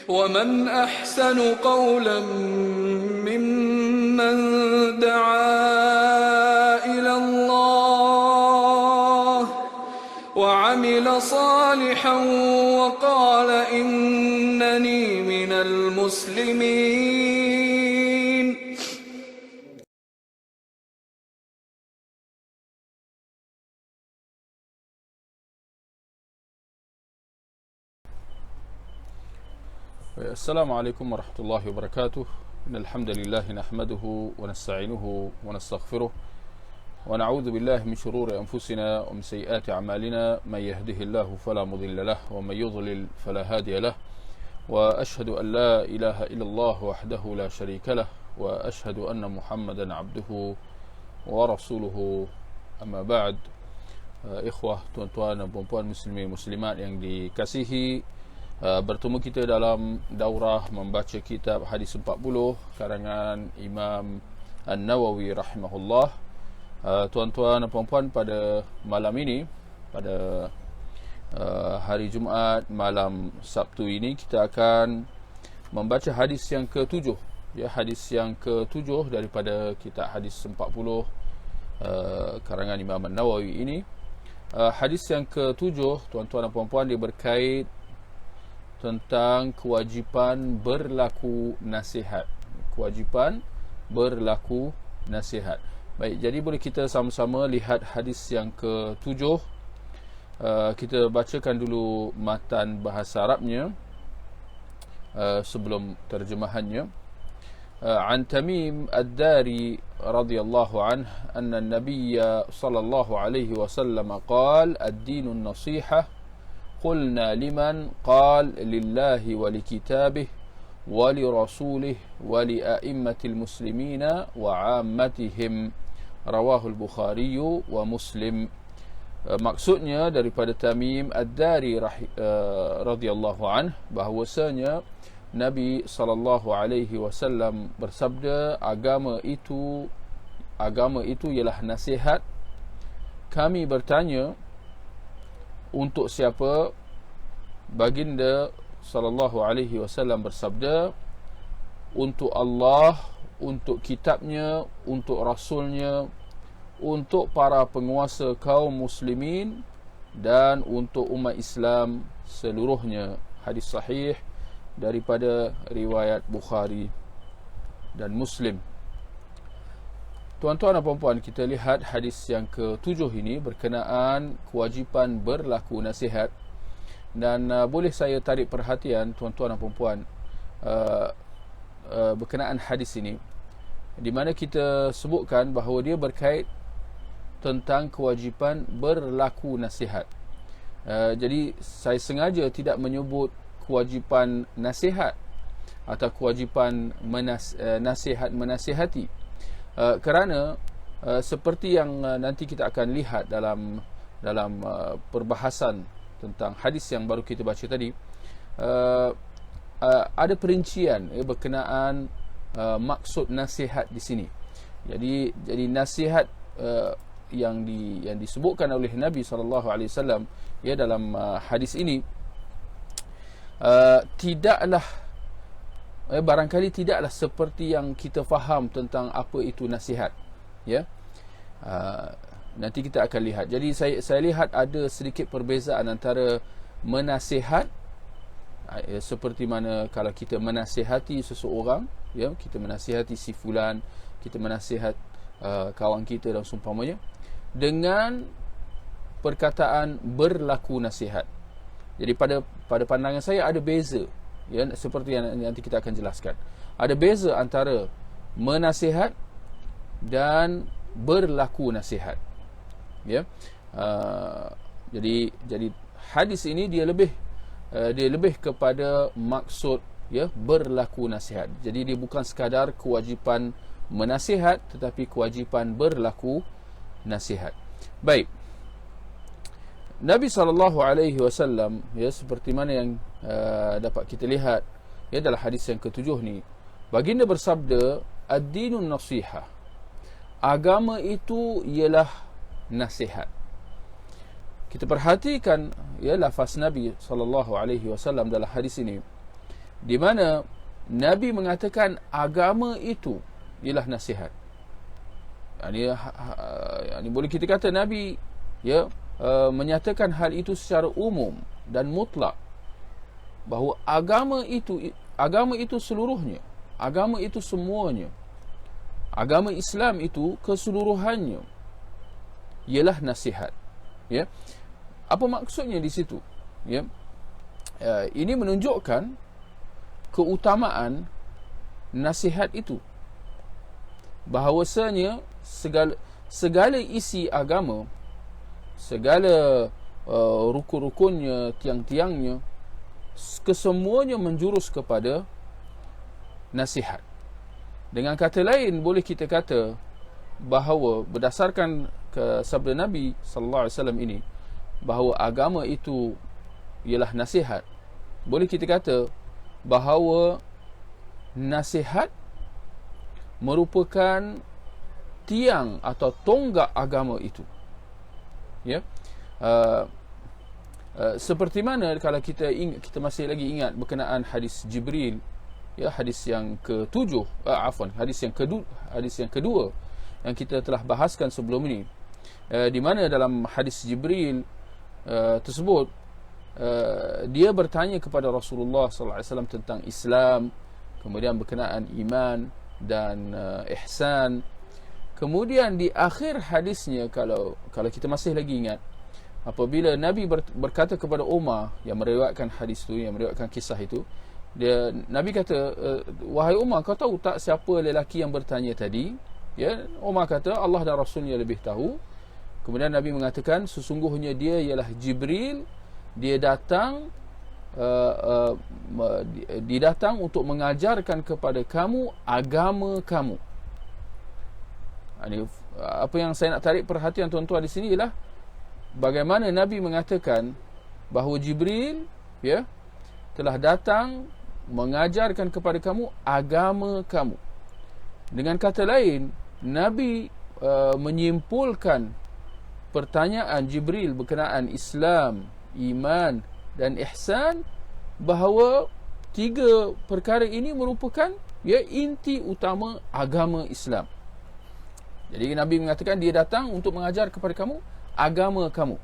ومن أحسن قولا ممن دعا إلى الله وعمل صالحا وقال إنني من المسلمين. السلام عليكم ورحمة الله وبركاته. إن الحمد لله نحمده ونستعينه ونستغفره ونعوذ بالله من شرور أنفسنا ومن سيئات أعمالنا. من يهده الله فلا مضل له ومن يضلل فلا هادي له، وأشهد أن لا إله إلا الله وحده لا شريك له، وأشهد أن محمدا عبده ورسوله. أما بعد، ikhwah, tuan-tuan dan puan-puan muslimin muslimat yang dikasihi, bertemu kita dalam daurah membaca kitab Hadis 40 karangan Imam An-Nawawi rahimahullah. Tuan-tuan dan puan-puan, pada malam ini, pada hari Jumaat malam Sabtu ini, kita akan membaca hadis yang ke-7, ya, hadis yang ke-7 daripada kitab Hadis 40 karangan Imam An-Nawawi ini. Hadis yang ke-7, tuan-tuan dan puan-puan, dia berkait tentang kewajipan berlaku nasihat. Kewajipan berlaku nasihat. Baik, jadi boleh kita sama-sama lihat hadis yang ke-7. Kita bacakan dulu matan bahasa Arabnya sebelum terjemahannya. An Tamim Ad-Dari radhiyallahu anhu anna an-nabiy sallallahu alaihi wasallam qala ad-dinu an-nasihah. قلنا لمن؟ قال لله ولكتابه ولرسوله ولأئمة المسلمين وعامتهم. رواه البخاري ومسلم. Maksudnya daripada Tamim Ad-Dari radhiyallahu anhu, bahawasanya Nabi sallallahu alaihi wasallam bersabda, agama itu ialah nasihat. Kami bertanya, untuk siapa? Baginda sallallahu alaihi wasallam bersabda, untuk Allah, untuk kitabnya, untuk rasulnya, untuk para penguasa kaum muslimin, dan untuk umat Islam seluruhnya. Hadis sahih daripada riwayat Bukhari dan Muslim. Tuan-tuan dan puan-puan, kita lihat hadis yang ke-7 ini berkenaan kewajipan berlaku nasihat. Dan boleh saya tarik perhatian tuan-tuan dan puan-puan berkenaan hadis ini, di mana kita sebutkan bahawa dia berkait tentang kewajipan berlaku nasihat. Jadi saya sengaja tidak menyebut kewajipan nasihat atau kewajipan menasihati. Kerana seperti yang nanti kita akan lihat dalam perbahasan tentang hadis yang baru kita baca tadi, ada perincian berkenaan maksud nasihat di sini. Jadi nasihat yang disebutkan oleh Nabi SAW ya dalam hadis ini barangkali tidaklah seperti yang kita faham tentang apa itu nasihat, ya. Nanti kita akan lihat. Jadi saya lihat ada sedikit perbezaan antara menasihat, seperti mana kalau kita menasihati seseorang, ya, kita menasihati si fulan, kita menasihat kawan kita dan seumpamanya, dengan perkataan berlaku nasihat. Jadi pada pandangan saya ada beza, ya, seperti yang nanti kita akan jelaskan. Ada beza antara menasihat dan berlaku nasihat, ya. Jadi hadis ini dia lebih kepada maksud, ya, berlaku nasihat. Jadi dia bukan sekadar kewajipan menasihat, tetapi kewajipan berlaku nasihat. Baik, Nabi SAW, ya, seperti mana yang dapat kita lihat, ya, dalam hadis yang ke-7 ni, baginda bersabda, ad-dinun nasihah, agama itu ialah nasihat. Kita perhatikan, ya, lafaz Nabi SAW dalam hadis ini. di mana Nabi mengatakan agama itu ialah nasihat. Ini boleh kita kata Nabi menyatakan hal itu secara umum dan mutlak, bahawa agama itu seluruhnya, agama itu semuanya, agama Islam itu keseluruhannya ialah nasihat. Ya, apa maksudnya di situ? Ya, ini menunjukkan keutamaan nasihat itu, bahawasanya segala isi agama, segala rukun-rukunnya, tiang-tiangnya, kesemuanya menjurus kepada nasihat. Dengan kata lain, boleh kita kata bahawa berdasarkan ke sabda Nabi sallallahu alaihi wasallam ini, bahawa agama itu ialah nasihat. Boleh kita kata bahawa nasihat merupakan tiang atau tonggak agama itu. Ya, seperti mana kalau kita masih lagi ingat berkenaan hadis Jibril, ya, hadis yang ke-7, hadis yang kedua yang kita telah bahaskan sebelum ini, di mana dalam hadis Jibril tersebut dia bertanya kepada Rasulullah sallallahu alaihi wasallam tentang Islam, kemudian berkenaan iman dan ihsan. Kemudian di akhir hadisnya, kalau kita masih lagi ingat, apabila Nabi berkata kepada Umar yang meriwayatkan hadis itu, yang meriwayatkan kisah itu, Nabi kata, wahai Umar, kau tahu tak siapa lelaki yang bertanya tadi? Ya, Umar kata, Allah dan Rasulnya lebih tahu. Kemudian Nabi mengatakan, sesungguhnya dia ialah Jibril, dia datang untuk mengajarkan kepada kamu agama kamu. Ini apa yang saya nak tarik perhatian tuan-tuan di sini ialah bagaimana Nabi mengatakan bahawa Jibril, ya, telah datang mengajarkan kepada kamu agama kamu. Dengan kata lain, Nabi menyimpulkan pertanyaan Jibril berkenaan Islam, iman dan ihsan, bahawa tiga perkara ini merupakan, ya, inti utama agama Islam. Jadi Nabi mengatakan dia datang untuk mengajar kepada kamu agama kamu.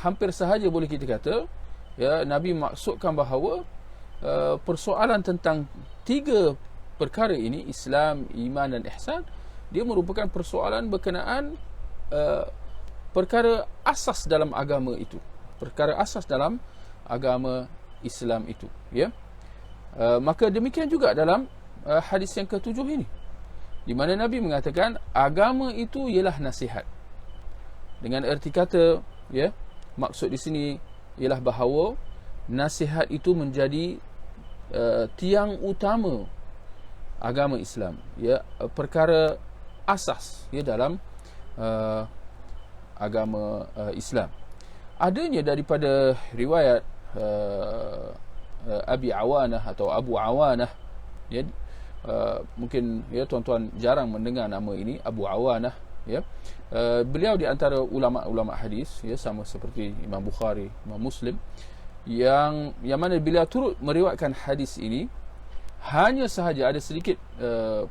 Hampir sahaja boleh kita kata, ya, Nabi maksudkan bahawa persoalan tentang tiga perkara ini, Islam, iman dan ihsan, dia merupakan persoalan berkenaan perkara asas dalam agama itu, perkara asas dalam agama Islam itu, ya. Maka demikian juga dalam hadis yang ke-7 ini, di mana Nabi mengatakan agama itu ialah nasihat. Dengan erti kata, ya, maksud di sini ialah bahawa nasihat itu menjadi tiang utama agama Islam, ya, perkara asas, ya, dalam agama Islam. Adanya daripada riwayat Abi Awanah atau Abu Awanah, ya, mungkin, ya, tuan-tuan jarang mendengar nama ini, Abu Awanah, ya. Beliau di antara ulama-ulama hadis, ya, sama seperti Imam Bukhari, Imam Muslim, yang mana beliau turut meriwayatkan hadis ini. Hanya sahaja ada sedikit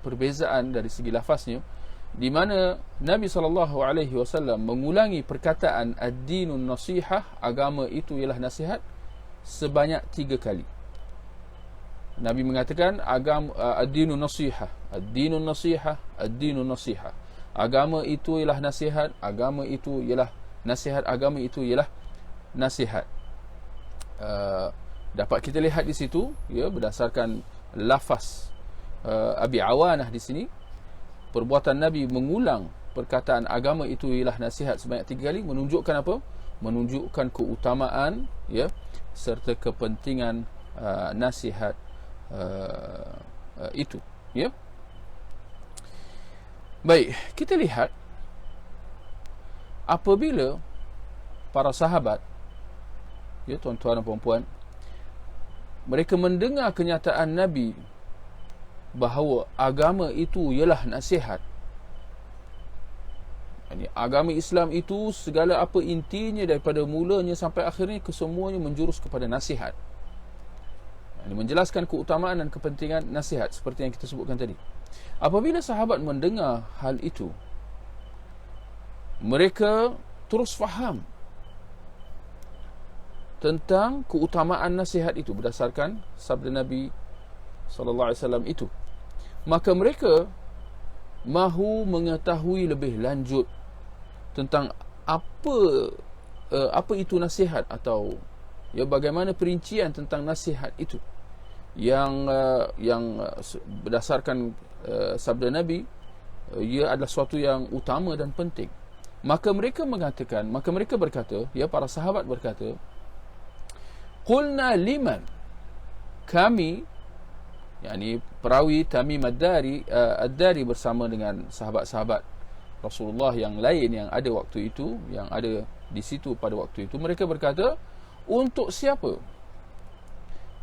perbezaan dari segi lafaznya, di mana Nabi SAW mengulangi perkataan ad-dinun nasihah, agama itu ialah nasihat, sebanyak 3 kali. Nabi mengatakan ad-dinun nasihah, ad-dinun nasihah, ad-dinun nasihah. Agama itu ialah nasihat, agama itu ialah nasihat, agama itu ialah nasihat. Dapat kita lihat di situ, ya, berdasarkan lafaz Abi Awanah di sini, perbuatan Nabi mengulang perkataan agama itu ialah nasihat sebanyak 3 kali menunjukkan apa? Menunjukkan keutamaan, ya, serta kepentingan nasihat itu, ya. Baik, kita lihat apabila para sahabat, ya, tuan-tuan dan puan-puan, mereka mendengar kenyataan Nabi bahawa agama itu ialah nasihat. Agama Islam itu segala apa intinya daripada mulanya sampai akhirnya kesemuanya menjurus kepada nasihat. menjelaskan keutamaan dan kepentingan nasihat seperti yang kita sebutkan tadi. Apabila sahabat mendengar hal itu, mereka terus faham tentang keutamaan nasihat itu berdasarkan sabda Nabi SAW itu. Maka mereka mahu mengetahui lebih lanjut tentang apa itu nasihat, atau bagaimana perincian tentang nasihat itu yang berdasarkan sabda Nabi ia adalah suatu yang utama dan penting. Maka mereka berkata, para sahabat berkata, qulna liman, kami, yakni perawi Tamim ad-Dari bersama dengan sahabat-sahabat Rasulullah yang lain yang ada waktu itu, yang ada di situ pada waktu itu, mereka berkata, untuk siapa?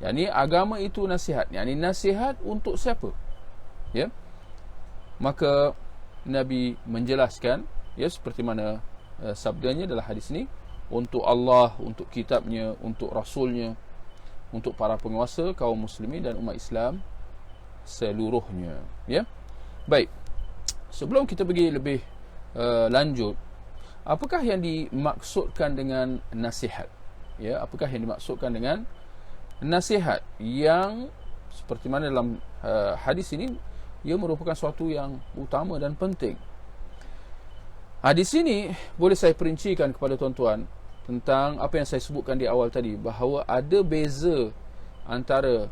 Yakni agama itu nasihat, yakni nasihat untuk siapa? Ya. Maka Nabi menjelaskan, seperti mana sabdanya dalam hadis ini, untuk Allah, untuk kitabnya, untuk rasulnya, untuk para penguasa kaum muslimin dan umat Islam seluruhnya. Baik, sebelum kita pergi lebih lanjut, apakah yang dimaksudkan dengan nasihat? Apakah yang dimaksudkan dengan nasihat yang seperti mana dalam hadis ini ia merupakan suatu yang utama dan penting. Hadis ini boleh saya perincikan kepada tuan-tuan tentang apa yang saya sebutkan di awal tadi, bahawa ada beza antara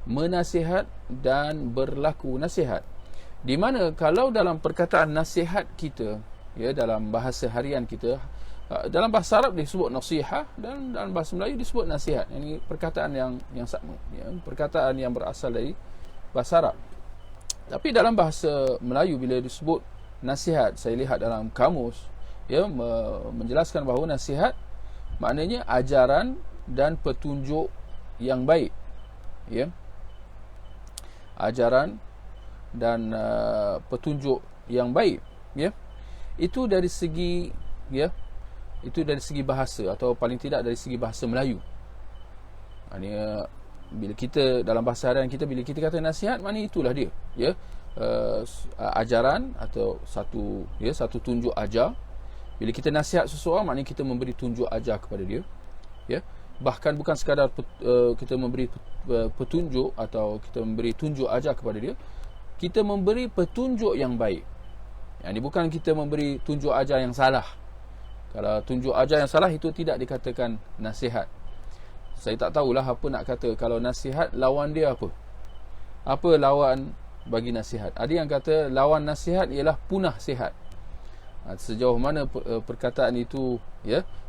menasihat dan berlaku nasihat. Di mana kalau dalam perkataan nasihat kita, dalam bahasa harian kita, dalam bahasa Arab disebut nasihat dan dalam bahasa Melayu disebut nasihat. Ini perkataan yang sama, perkataan yang berasal dari bahasa Arab. Tapi dalam bahasa Melayu bila disebut nasihat, saya lihat dalam kamus, menjelaskan bahawa nasihat maknanya ajaran dan petunjuk yang baik. Ajaran dan petunjuk yang baik. Itu dari segi bahasa, atau paling tidak dari segi bahasa Melayu. Bila kita dalam bahasa harian kita, bila kita kata nasihat, maknanya itulah dia, ajaran atau satu tunjuk ajar. Bila kita nasihat seseorang, maknanya kita memberi tunjuk ajar kepada dia. Bahkan bukan sekadar kita memberi petunjuk atau kita memberi tunjuk ajar kepada dia, kita memberi petunjuk yang baik. Ini bukan kita memberi tunjuk ajar yang salah. Kalau tunjuk ajar yang salah, itu tidak dikatakan nasihat. Saya tak tahulah apa nak kata. Kalau nasihat, lawan dia apa? Apa lawan bagi nasihat? Ada yang kata lawan nasihat ialah punah sihat. Sejauh mana perkataan itu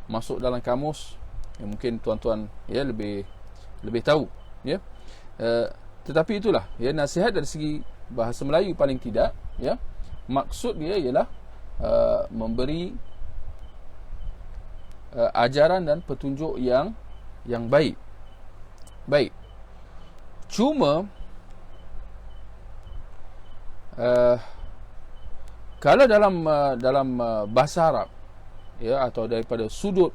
masuk dalam kamus, mungkin tuan-tuan lebih tahu. Tetapi itulah, nasihat dari segi bahasa Melayu paling tidak, maksud dia ialah memberi ajaran dan petunjuk yang baik. Cuma kalau dalam bahasa Arab, atau daripada sudut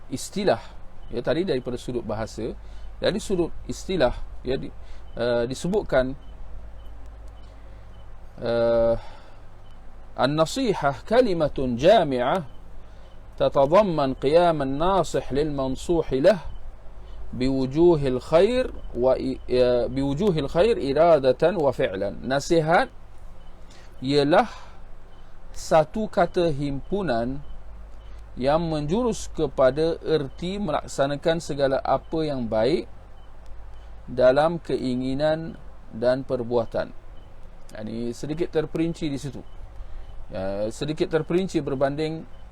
istilah, tadi daripada sudut bahasa, dari sudut istilah, disebutkan an-nasihah kalimatun jami'ah tatadamman qiyam an-nasih lil mansūh lah biwujuhil khair iradatan wa fi'lan. Nasihat ialah satu kata himpunan yang menjurus kepada erti melaksanakan segala apa yang baik dalam keinginan dan perbuatan. Ini sedikit terperinci di situ. Sedikit terperinci berbanding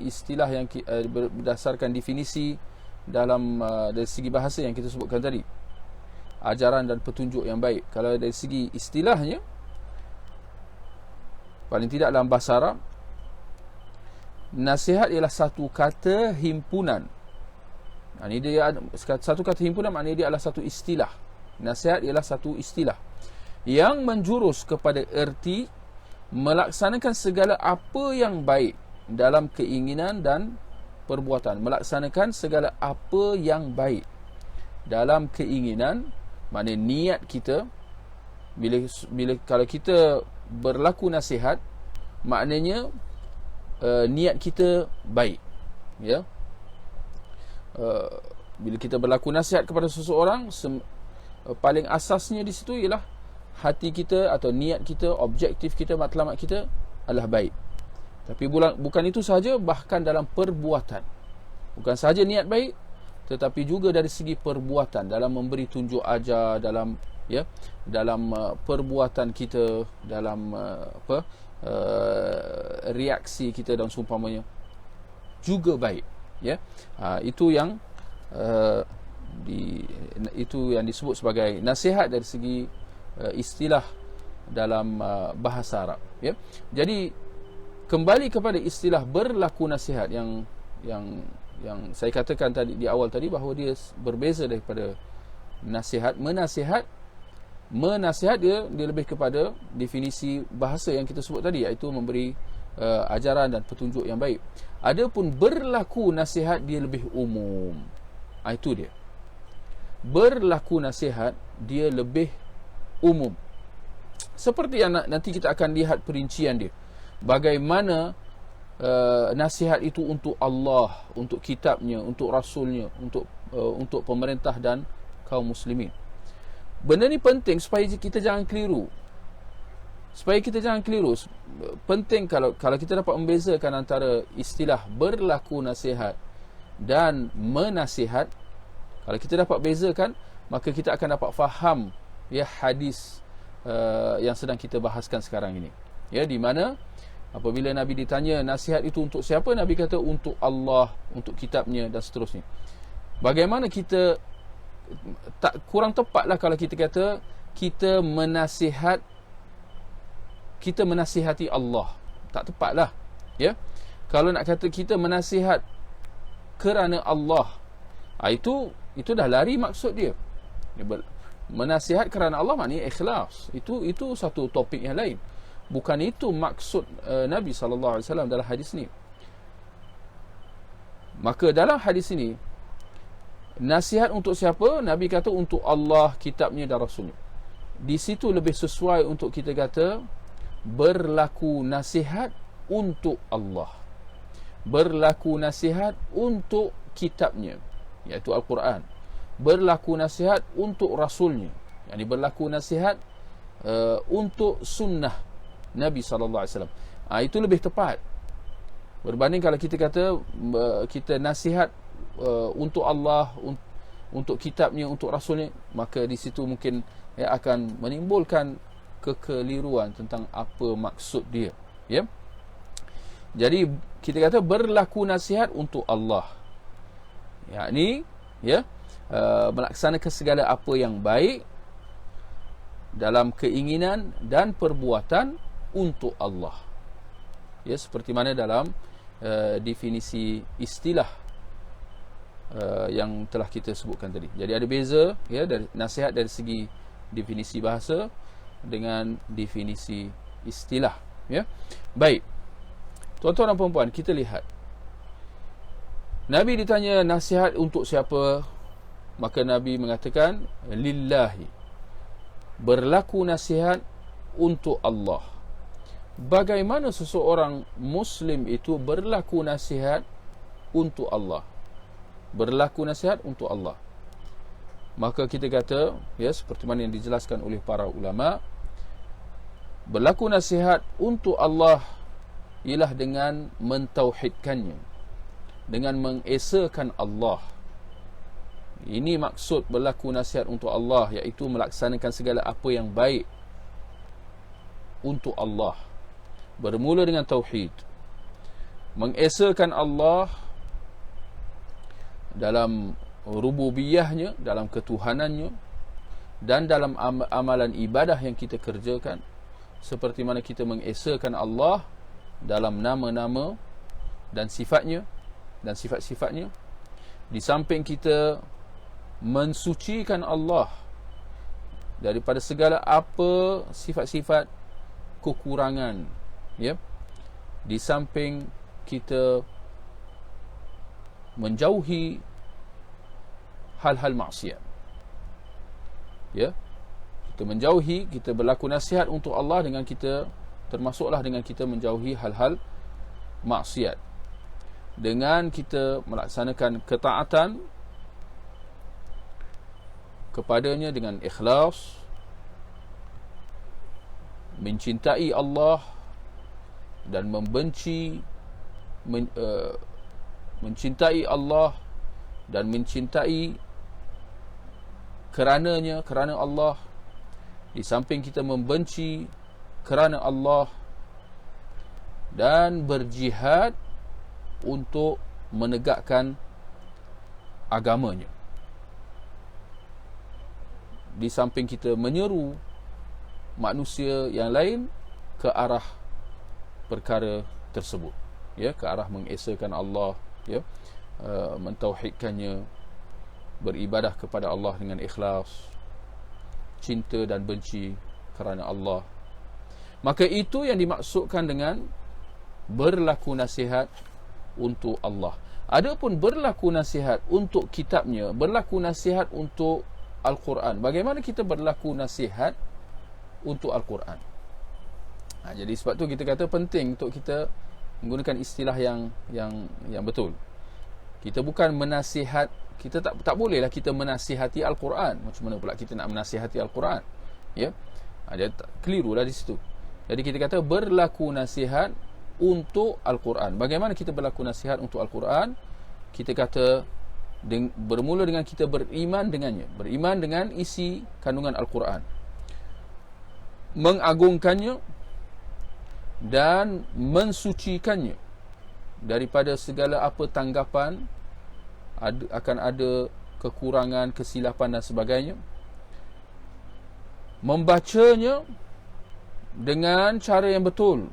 istilah yang berdasarkan definisi dalam dari segi bahasa yang kita sebutkan tadi, ajaran dan petunjuk yang baik. Kalau dari segi istilahnya, paling tidak dalam bahasa Arab, nasihat ialah satu kata himpunan. Ini dia satu kata himpunan, maknanya dia adalah satu istilah. Nasihat ialah satu istilah yang menjurus kepada erti melaksanakan segala apa yang baik dalam keinginan dan perbuatan. Melaksanakan segala apa yang baik. dalam keinginan, maknanya niat kita. Bila kalau kita berlaku nasihat, maknanya niat kita baik, ya. Bila kita berlaku nasihat kepada seseorang, paling asasnya di situ ialah hati kita atau niat kita, objektif kita, matlamat kita adalah baik. Tapi bukan itu sahaja, bahkan dalam perbuatan. Bukan sahaja niat baik, tetapi juga dari segi perbuatan, dalam memberi tunjuk ajar, dalam perbuatan kita, dalam reaksi kita dan seumpamanya juga baik, ya. Itu yang disebut sebagai nasihat dari segi istilah dalam bahasa Arab, ya. Jadi kembali kepada istilah berlaku nasihat yang saya katakan tadi di awal tadi, bahawa dia berbeza daripada nasihat. Menasihat dia lebih kepada definisi bahasa yang kita sebut tadi, iaitu memberi ajaran dan petunjuk yang baik. Adapun berlaku nasihat dia lebih umum. Itu dia. Berlaku nasihat dia lebih umum. Seperti yang nanti kita akan lihat perincian dia. Bagaimana nasihat itu untuk Allah, untuk kitabnya, untuk rasulnya, untuk pemerintah dan kaum muslimin. Benda ni penting supaya kita jangan keliru. Penting kalau kita dapat membezakan antara istilah berlaku nasihat dan menasihat. Kalau kita dapat bezakan, maka kita akan dapat faham, ya, hadis yang sedang kita bahaskan sekarang ini, ya, di mana apabila Nabi ditanya nasihat itu untuk siapa, Nabi kata untuk Allah, untuk kitabnya dan seterusnya. Bagaimana kita, tak kurang tepatlah kalau kita kata kita menasihati Allah. Tak tepatlah, ya. Kalau nak kata kita menasihat kerana Allah, itu dah lari maksud dia. Menasihat kerana Allah maknanya ikhlas. Itu satu topik yang lain. Bukan itu maksud Nabi SAW dalam hadis ni. Maka dalam hadis ini, nasihat untuk siapa? Nabi kata untuk Allah, kitabnya dan rasulnya. Di situ lebih sesuai untuk kita kata berlaku nasihat untuk Allah, berlaku nasihat untuk kitabnya, iaitu Al-Quran, berlaku nasihat untuk rasulnya, yakni berlaku nasihat untuk sunnah Nabi SAW. Itu lebih tepat berbanding kalau kita kata kita nasihat untuk Allah, untuk kitabnya, untuk rasulnya. Maka di situ mungkin akan menimbulkan kekeliruan tentang apa maksud dia, ya. Jadi kita kata berlaku nasihat untuk Allah, yakni, ya, melaksanakan segala apa yang baik dalam keinginan dan perbuatan untuk Allah, ya, seperti mana dalam definisi istilah yang telah kita sebutkan tadi. Jadi ada beza, ya, dari nasihat dari segi definisi bahasa dengan definisi istilah, ya. Baik, tuan-tuan dan puan-puan, kita lihat Nabi ditanya nasihat untuk siapa, maka Nabi mengatakan lillahi, berlaku nasihat untuk Allah. Bagaimana seseorang Muslim itu berlaku nasihat untuk Allah? Berlaku nasihat untuk Allah. Maka kita kata, ya, seperti mana yang dijelaskan oleh para ulama, berlaku nasihat untuk Allah ialah dengan mentauhidkannya, dengan mengesakan Allah. Ini maksud berlaku nasihat untuk Allah, iaitu melaksanakan segala apa yang baik untuk Allah. Bermula dengan tauhid, mengesakan Allah dalam rububiyahnya, dalam ketuhanannya, dan dalam amalan ibadah yang kita kerjakan, seperti mana kita mengesakan Allah dalam nama-nama dan sifatnya dan sifat-sifatnya. Di samping kita mensucikan Allah daripada segala apa sifat-sifat kekurangan, ya. Di samping kita menjauhi hal-hal maksiat. Ya, kita menjauhi, kita berlaku nasihat untuk Allah dengan kita, termasuklah dengan kita menjauhi hal-hal maksiat, dengan kita melaksanakan ketaatan kepadanya dengan ikhlas, mencintai Allah dan mencintai Allah dan mencintai kerana Allah, di samping kita membenci kerana Allah, dan berjihad untuk menegakkan agamanya, di samping kita menyeru manusia yang lain ke arah perkara tersebut, ya, ke arah mengesakan Allah, ya, mentauhidkannya, beribadah kepada Allah dengan ikhlas, cinta dan benci kerana Allah. Maka itu yang dimaksudkan dengan berlaku nasihat untuk Allah. Adapun berlaku nasihat untuk kitabnya, berlaku nasihat untuk Al-Quran. Bagaimana kita berlaku nasihat untuk Al-Quran? Jadi sebab tu kita kata penting untuk kita menggunakan istilah yang betul. Kita bukan menasihat, kita tak bolehlah kita menasihati Al-Quran. Macam mana pula kita nak menasihati Al-Quran? Ya, dia keliru lah di situ. Jadi kita kata berlaku nasihat untuk Al-Quran. Bagaimana kita berlaku nasihat untuk Al-Quran? Kita kata bermula dengan kita beriman dengannya, beriman dengan isi kandungan Al-Quran, mengagungkannya dan mensucikannya daripada segala apa tanggapan akan ada kekurangan, kesilapan dan sebagainya, membacanya dengan cara yang betul,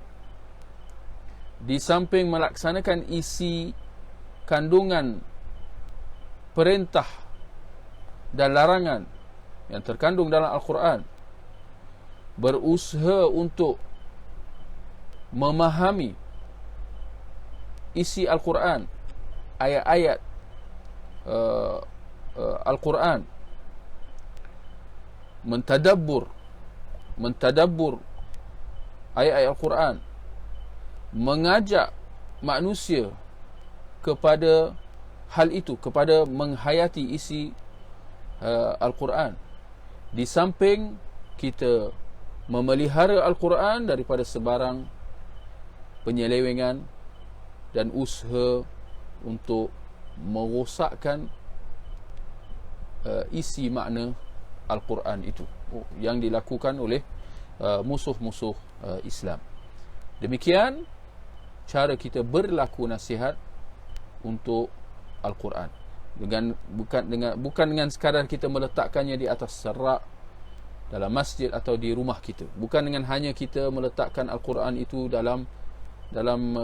di samping melaksanakan isi kandungan perintah dan larangan yang terkandung dalam Al-Quran, berusaha untuk memahami isi Al-Quran, ayat-ayat Al-Quran, mentadabbur ayat-ayat Al-Quran, mengajak manusia kepada hal itu, kepada menghayati isi Al-Quran, di samping kita memelihara Al-Quran daripada sebarang penyelewengan dan usaha untuk merosakkan isi makna Al-Quran itu yang dilakukan oleh musuh-musuh Islam. Demikian cara kita berlaku nasihat untuk Al-Quran, bukan dengan sekadar kita meletakkannya di atas serak dalam masjid atau di rumah kita, bukan dengan hanya kita meletakkan Al-Quran itu dalam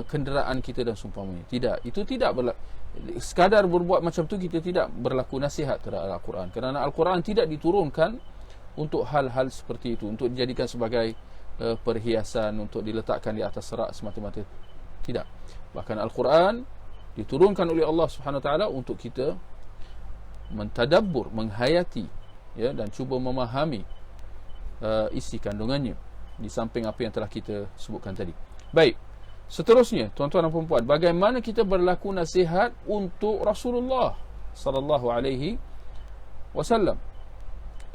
kenderaan kita dan seumpamanya. Tidak, itu tidak sekadar berbuat macam tu kita tidak berlaku nasihat terhadap Al-Quran, kerana Al-Quran tidak diturunkan untuk hal-hal seperti itu, untuk dijadikan sebagai perhiasan, untuk diletakkan di atas serak semata-mata. Tidak. Bahkan Al-Quran diturunkan oleh Allah Subhanahu Wa Taala untuk kita mentadabbur, menghayati, ya, dan cuba memahami isi kandungannya, di samping apa yang telah kita sebutkan tadi. Baik, seterusnya tuan-tuan dan puan-puan, bagaimana kita berlaku nasihat untuk Rasulullah sallallahu alaihi wasallam?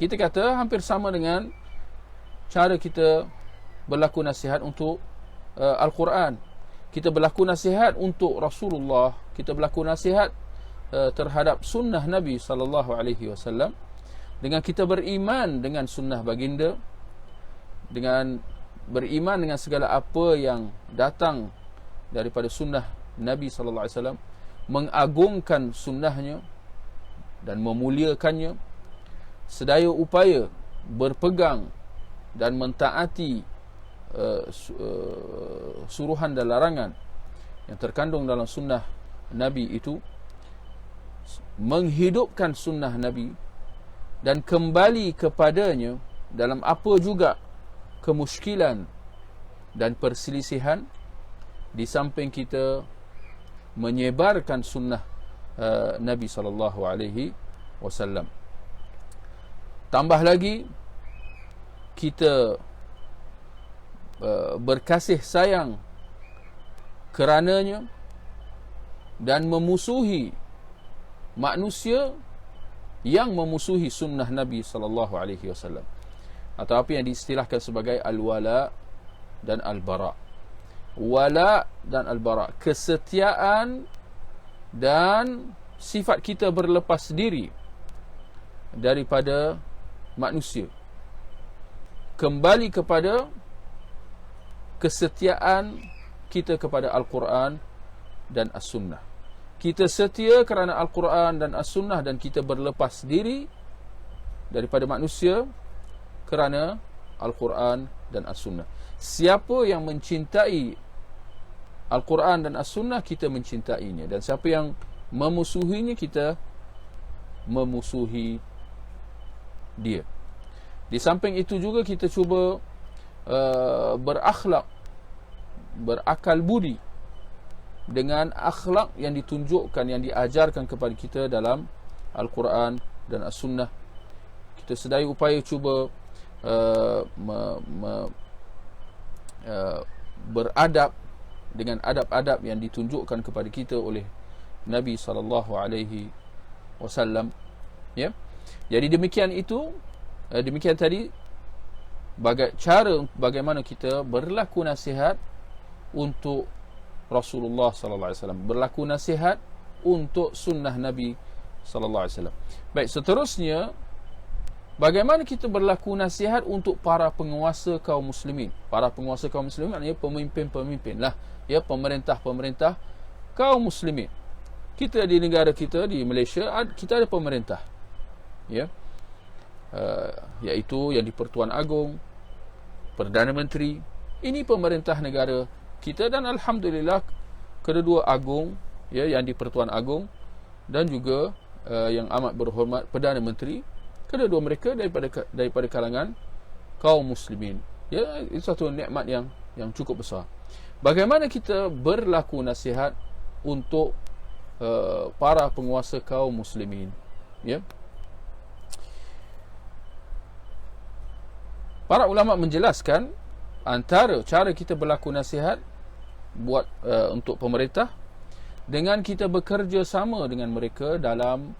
Kita kata hampir sama dengan cara kita berlaku nasihat untuk Al-Quran. Kita berlaku nasihat untuk Rasulullah, kita berlaku nasihat terhadap sunnah Nabi sallallahu alaihi wasallam dengan kita beriman dengan sunnah baginda, dengan beriman dengan segala apa yang datang daripada sunnah Nabi sallallahu alaihi wasallam, mengagungkan sunnahnya dan memuliakannya, sedaya upaya berpegang dan mentaati suruhan dan larangan yang terkandung dalam sunnah Nabi itu, menghidupkan sunnah Nabi dan kembali kepadanya dalam apa juga kemusykilan dan perselisihan, di samping kita menyebarkan sunnah Nabi sallallahu alaihi wasallam. Tambah lagi kita berkasih sayang kerananya dan memusuhi manusia yang memusuhi sunnah Nabi sallallahu alaihi wasallam, atau apa yang diistilahkan sebagai al-wala dan al-bara. Wala dan al-bara, kesetiaan dan sifat kita berlepas diri daripada manusia, kembali kepada kesetiaan kita kepada Al-Quran dan As-Sunnah. Kita setia kerana Al-Quran dan As-Sunnah, dan kita berlepas diri daripada manusia kerana Al-Quran dan As-Sunnah. Siapa yang mencintai Al-Quran dan As-Sunnah, kita mencintainya. Dan siapa yang memusuhinya, kita memusuhi dia. Di samping itu juga kita cuba berakhlak, berakal budi dengan akhlak yang ditunjukkan, yang diajarkan kepada kita dalam Al-Quran dan As-Sunnah. Kita sedaya upaya cuba beradab dengan adab-adab yang ditunjukkan kepada kita oleh Nabi sallallahu alaihi wasallam, ya. Jadi demikian tadi bagaimana kita berlaku nasihat untuk Rasulullah sallallahu alaihi wasallam, berlaku nasihat untuk sunnah Nabi sallallahu alaihi wasallam. Baik, seterusnya bagaimana kita berlaku nasihat untuk para penguasa kaum muslimin. Para penguasa kaum muslimin maknanya pemimpin-pemimpin lah, ya, pemerintah-pemerintah kaum muslimin. Kita di negara kita di Malaysia, kita ada pemerintah, ya, iaitu yang di-Pertuan Agong, Perdana Menteri. Ini pemerintah negara kita, dan alhamdulillah kedua agung, ya, yang di-Pertuan Agong dan juga yang amat berhormat Perdana Menteri, kedua mereka daripada kalangan kaum muslimin. Ya, itu satu nikmat yang cukup besar. Bagaimana kita berlaku nasihat untuk para penguasa kaum muslimin, ya? Para ulama menjelaskan antara cara kita berlaku nasihat buat untuk pemerintah dengan kita bekerja sama dengan mereka dalam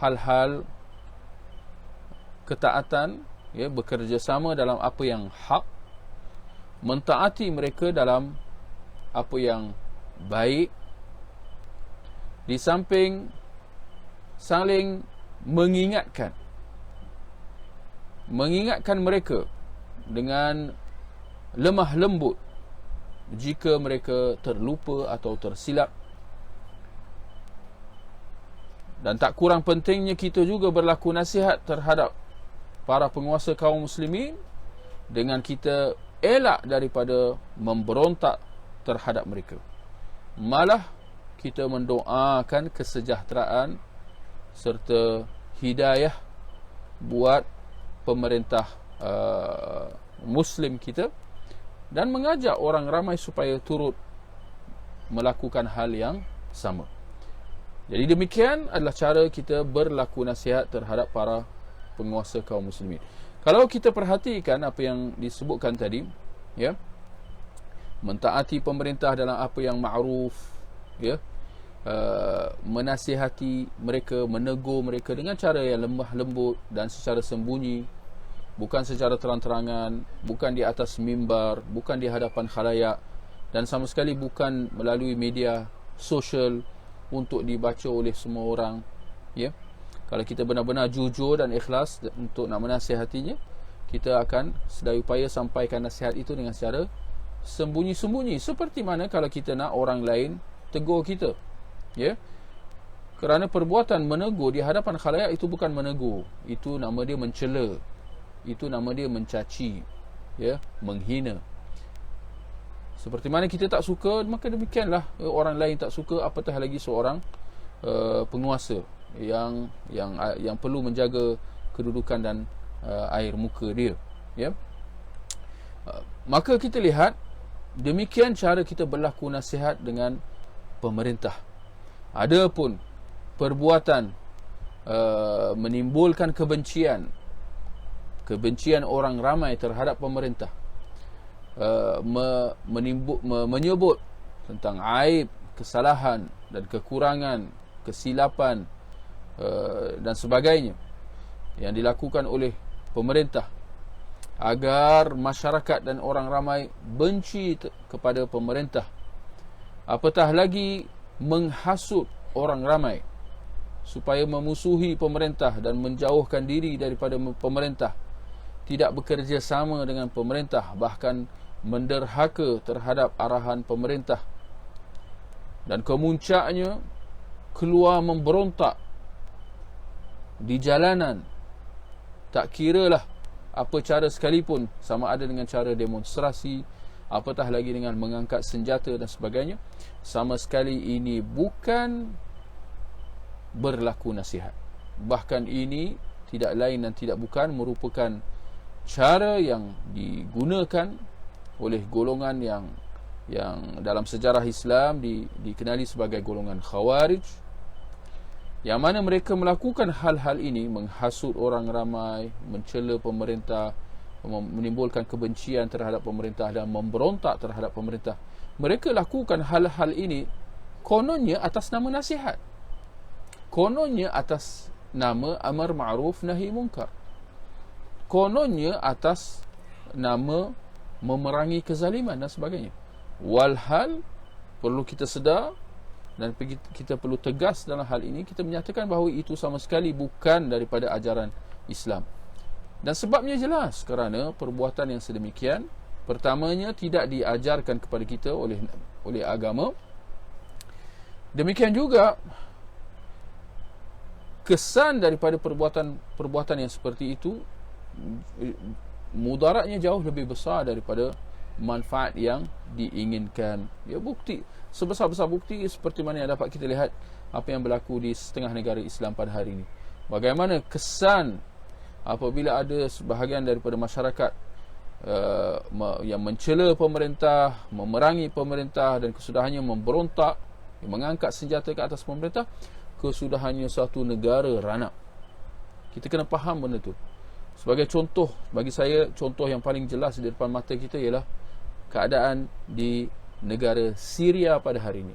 hal-hal ketaatan, ya, bekerja sama dalam apa yang hak, mentaati mereka dalam apa yang baik, di samping saling mengingatkan mereka dengan lemah lembut jika mereka terlupa atau tersilap. Dan tak kurang pentingnya kita juga berlaku nasihat terhadap para penguasa kaum muslimin dengan kita elak daripada memberontak terhadap mereka. Malah kita mendoakan kesejahteraan serta hidayah buat pemerintah Muslim kita, dan mengajak orang ramai supaya turut melakukan hal yang sama. Jadi demikian adalah cara kita berlaku nasihat terhadap para penguasa kaum muslimin. Kalau kita perhatikan apa yang disebutkan tadi, ya, mentaati pemerintah dalam apa yang ma'ruf, ya, menasihati mereka, menegur mereka dengan cara yang lemah lembut dan secara sembunyi, bukan secara terang-terangan, bukan di atas mimbar, bukan di hadapan khalayak, dan sama sekali bukan melalui media sosial untuk dibaca oleh semua orang, ya. Kalau kita benar-benar jujur dan ikhlas untuk nak menasihatinya, kita akan sedaya upaya sampaikan nasihat itu dengan secara sembunyi-sembunyi, seperti mana kalau kita nak orang lain tegur kita, ya. Kerana perbuatan menegur di hadapan khalayak itu bukan menegur, itu nama dia mencela, itu nama dia mencaci, ya, menghina. Seperti mana kita tak suka, maka demikianlah orang lain tak suka, apatah lagi seorang penguasa yang perlu menjaga kedudukan dan air muka dia, ya. Maka kita lihat demikian cara kita berlaku nasihat dengan pemerintah. Adapun perbuatan menimbulkan kebencian orang ramai terhadap pemerintah, menyebut tentang aib, kesalahan dan kekurangan, kesilapan dan sebagainya yang dilakukan oleh pemerintah, agar masyarakat dan orang ramai benci kepada pemerintah. Apatah lagi menghasut orang ramai supaya memusuhi pemerintah dan menjauhkan diri daripada pemerintah, tidak bekerja sama dengan pemerintah, bahkan menderhaka terhadap arahan pemerintah. Dan kemuncaknya keluar memberontak di jalanan, tak kiralah apa cara sekalipun, sama ada dengan cara demonstrasi, apatah lagi dengan mengangkat senjata dan sebagainya. Sama sekali ini bukan berlaku nasihat. Bahkan ini tidak lain dan tidak bukan merupakan cara yang digunakan oleh golongan yang dalam sejarah Islam dikenali sebagai golongan Khawarij, yang mana mereka melakukan hal-hal ini, menghasut orang ramai, mencela pemerintah, menimbulkan kebencian terhadap pemerintah dan memberontak terhadap pemerintah. Mereka lakukan hal-hal ini kononnya atas nama nasihat, kononnya atas nama amar ma'ruf nahi munkar, kononnya atas nama memerangi kezaliman dan sebagainya. Walhal perlu kita sedar dan kita perlu tegas dalam hal ini, kita menyatakan bahawa itu sama sekali bukan daripada ajaran Islam. Dan sebabnya jelas, kerana perbuatan yang sedemikian, pertamanya tidak diajarkan kepada kita oleh agama. Demikian juga kesan daripada perbuatan yang seperti itu, mudaratnya jauh lebih besar daripada manfaat yang diinginkan. Ya, bukti sebesar-besar bukti seperti mana yang dapat kita lihat apa yang berlaku di setengah negara Islam pada hari ini. Bagaimana kesan apabila ada sebahagian daripada masyarakat yang mencela pemerintah, memerangi pemerintah dan kesudahannya memberontak, mengangkat senjata ke atas pemerintah, kesudahannya satu negara ranak. Kita kena faham benda tu. Sebagai contoh, bagi saya contoh yang paling jelas di depan mata kita ialah keadaan di negara Syria pada hari ini.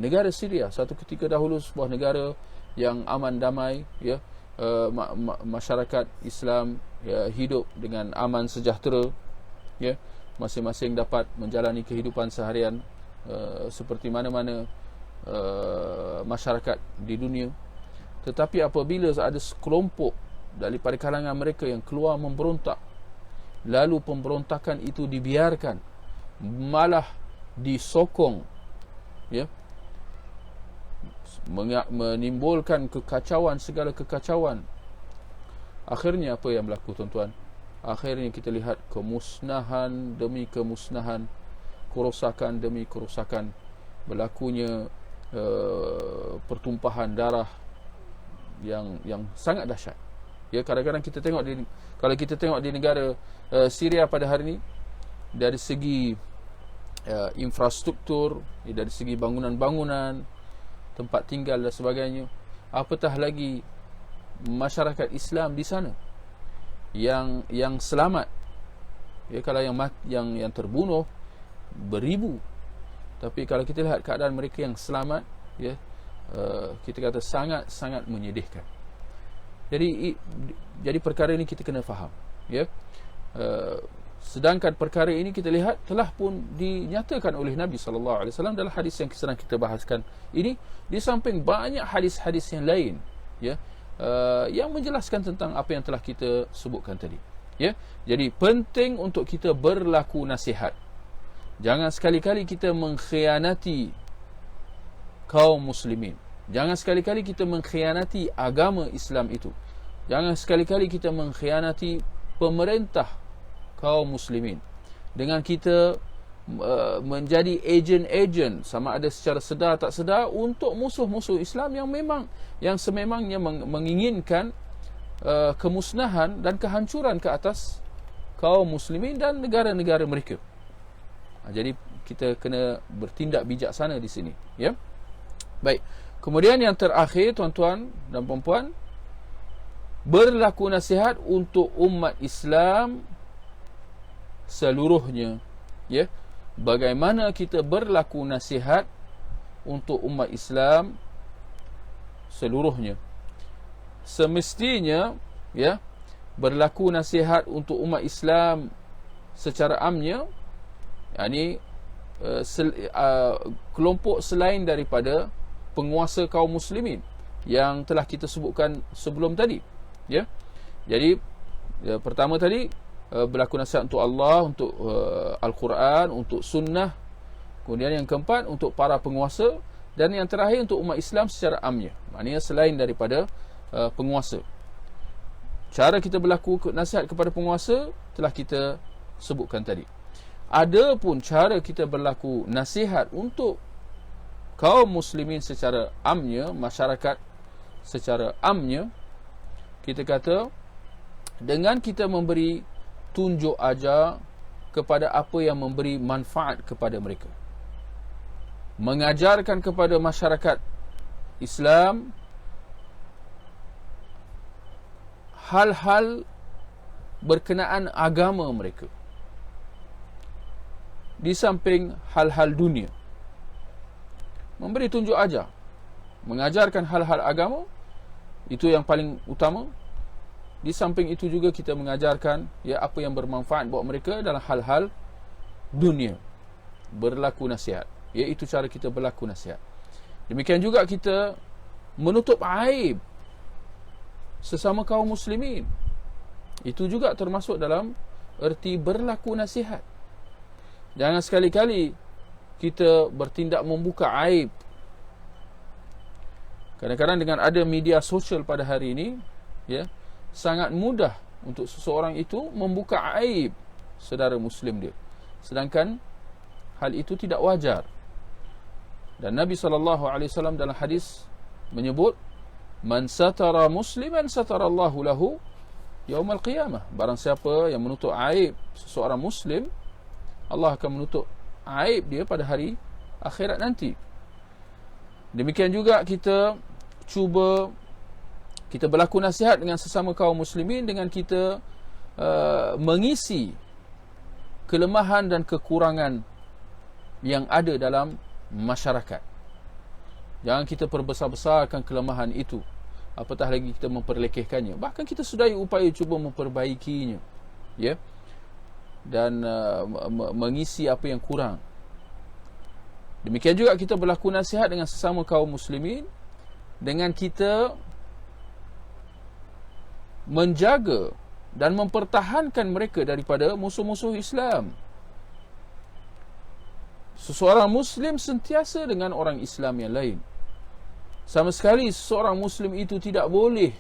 Negara Syria satu ketika dahulu sebuah negara yang aman damai, ya, masyarakat Islam ya, hidup dengan aman sejahtera, ya, masing-masing dapat menjalani kehidupan seharian seperti mana-mana masyarakat di dunia. Tetapi apabila ada sekelompok daripada kalangan mereka yang keluar memberontak, lalu pemberontakan itu dibiarkan, malah disokong, ya, menimbulkan kekacauan, segala kekacauan, akhirnya apa yang berlaku, tuan-tuan? Akhirnya kita lihat kemusnahan demi kemusnahan, kerosakan demi kerosakan, berlakunya pertumpahan darah yang sangat dahsyat. Ya, kadang-kadang kita tengok kalau kita tengok di negara Syria pada hari ini, dari segi infrastruktur, dari segi bangunan-bangunan, tempat tinggal dan sebagainya, apatah lagi masyarakat Islam di sana yang selamat. Ya, kalau yang terbunuh beribu, tapi kalau kita lihat keadaan mereka yang selamat, ya, kita kata sangat-sangat menyedihkan. Jadi perkara ini kita kena faham, ya. Sedangkan perkara ini kita lihat telah pun dinyatakan oleh Nabi SAW dalam hadis yang sedang kita bahaskan ini, di samping banyak hadis-hadis yang lain, ya, yang menjelaskan tentang apa yang telah kita sebutkan tadi, ya. Jadi penting untuk kita berlaku nasihat. Jangan sekali-kali kita mengkhianati kaum muslimin. Jangan sekali-kali kita mengkhianati agama Islam itu. Jangan sekali-kali kita mengkhianati pemerintah kaum muslimin dengan kita menjadi ejen-ejen, sama ada secara sedar tak sedar, untuk musuh-musuh Islam yang sememangnya menginginkan kemusnahan dan kehancuran ke atas kaum muslimin dan negara-negara mereka. Jadi kita kena bertindak bijaksana di sini, ya. Baik. Kemudian yang terakhir, tuan-tuan dan puan-puan, berlaku nasihat untuk umat Islam seluruhnya, ya. Bagaimana kita berlaku nasihat untuk umat Islam seluruhnya? Semestinya, ya, berlaku nasihat untuk umat Islam secara amnya, yakni kelompok selain daripada penguasa kaum muslimin yang telah kita sebutkan sebelum tadi, ya. Jadi pertama tadi berlaku nasihat untuk Allah, untuk Al-Quran, untuk sunnah. Kemudian yang keempat untuk para penguasa, dan yang terakhir untuk umat Islam secara amnya, maknanya selain daripada penguasa. Cara kita berlaku nasihat kepada penguasa telah kita sebutkan tadi. Ada pun cara kita berlaku nasihat untuk kaum muslimin secara amnya, masyarakat secara amnya, kita kata dengan kita memberi tunjuk ajar kepada apa yang memberi manfaat kepada mereka, mengajarkan kepada masyarakat Islam hal-hal berkenaan agama mereka, di samping hal-hal dunia. Memberi tunjuk ajar, mengajarkan hal-hal agama, itu yang paling utama. Di samping itu juga kita mengajarkan, ya, apa yang bermanfaat buat mereka dalam hal-hal dunia. Berlaku nasihat, iaitu cara kita berlaku nasihat. Demikian juga kita menutup aib sesama kaum muslimin. Itu juga termasuk dalam erti berlaku nasihat. Jangan sekali-kali kita bertindak membuka aib. Kadang-kadang dengan ada media sosial pada hari ini, ya, sangat mudah untuk seseorang itu membuka aib saudara muslim dia, sedangkan hal itu tidak wajar. Dan Nabi SAW dalam hadis menyebut, man satara musliman satarallahu lahu yaumal qiyamah. Barang siapa yang menutup aib seseorang muslim, Allah akan menutup aib dia pada hari akhirat nanti. Demikian juga kita cuba kita berlaku nasihat dengan sesama kaum muslimin dengan kita mengisi kelemahan dan kekurangan yang ada dalam masyarakat. Jangan kita perbesar-besarkan kelemahan itu, apatah lagi kita memperlekehkannya. Bahkan kita sudahi upaya cuba memperbaikinya, ya, dan mengisi apa yang kurang. Demikian juga kita berlaku nasihat dengan sesama kaum muslimin dengan kita menjaga dan mempertahankan mereka daripada musuh-musuh Islam. Seseorang muslim sentiasa dengan orang Islam yang lain. Sama sekali seseorang muslim itu tidak boleh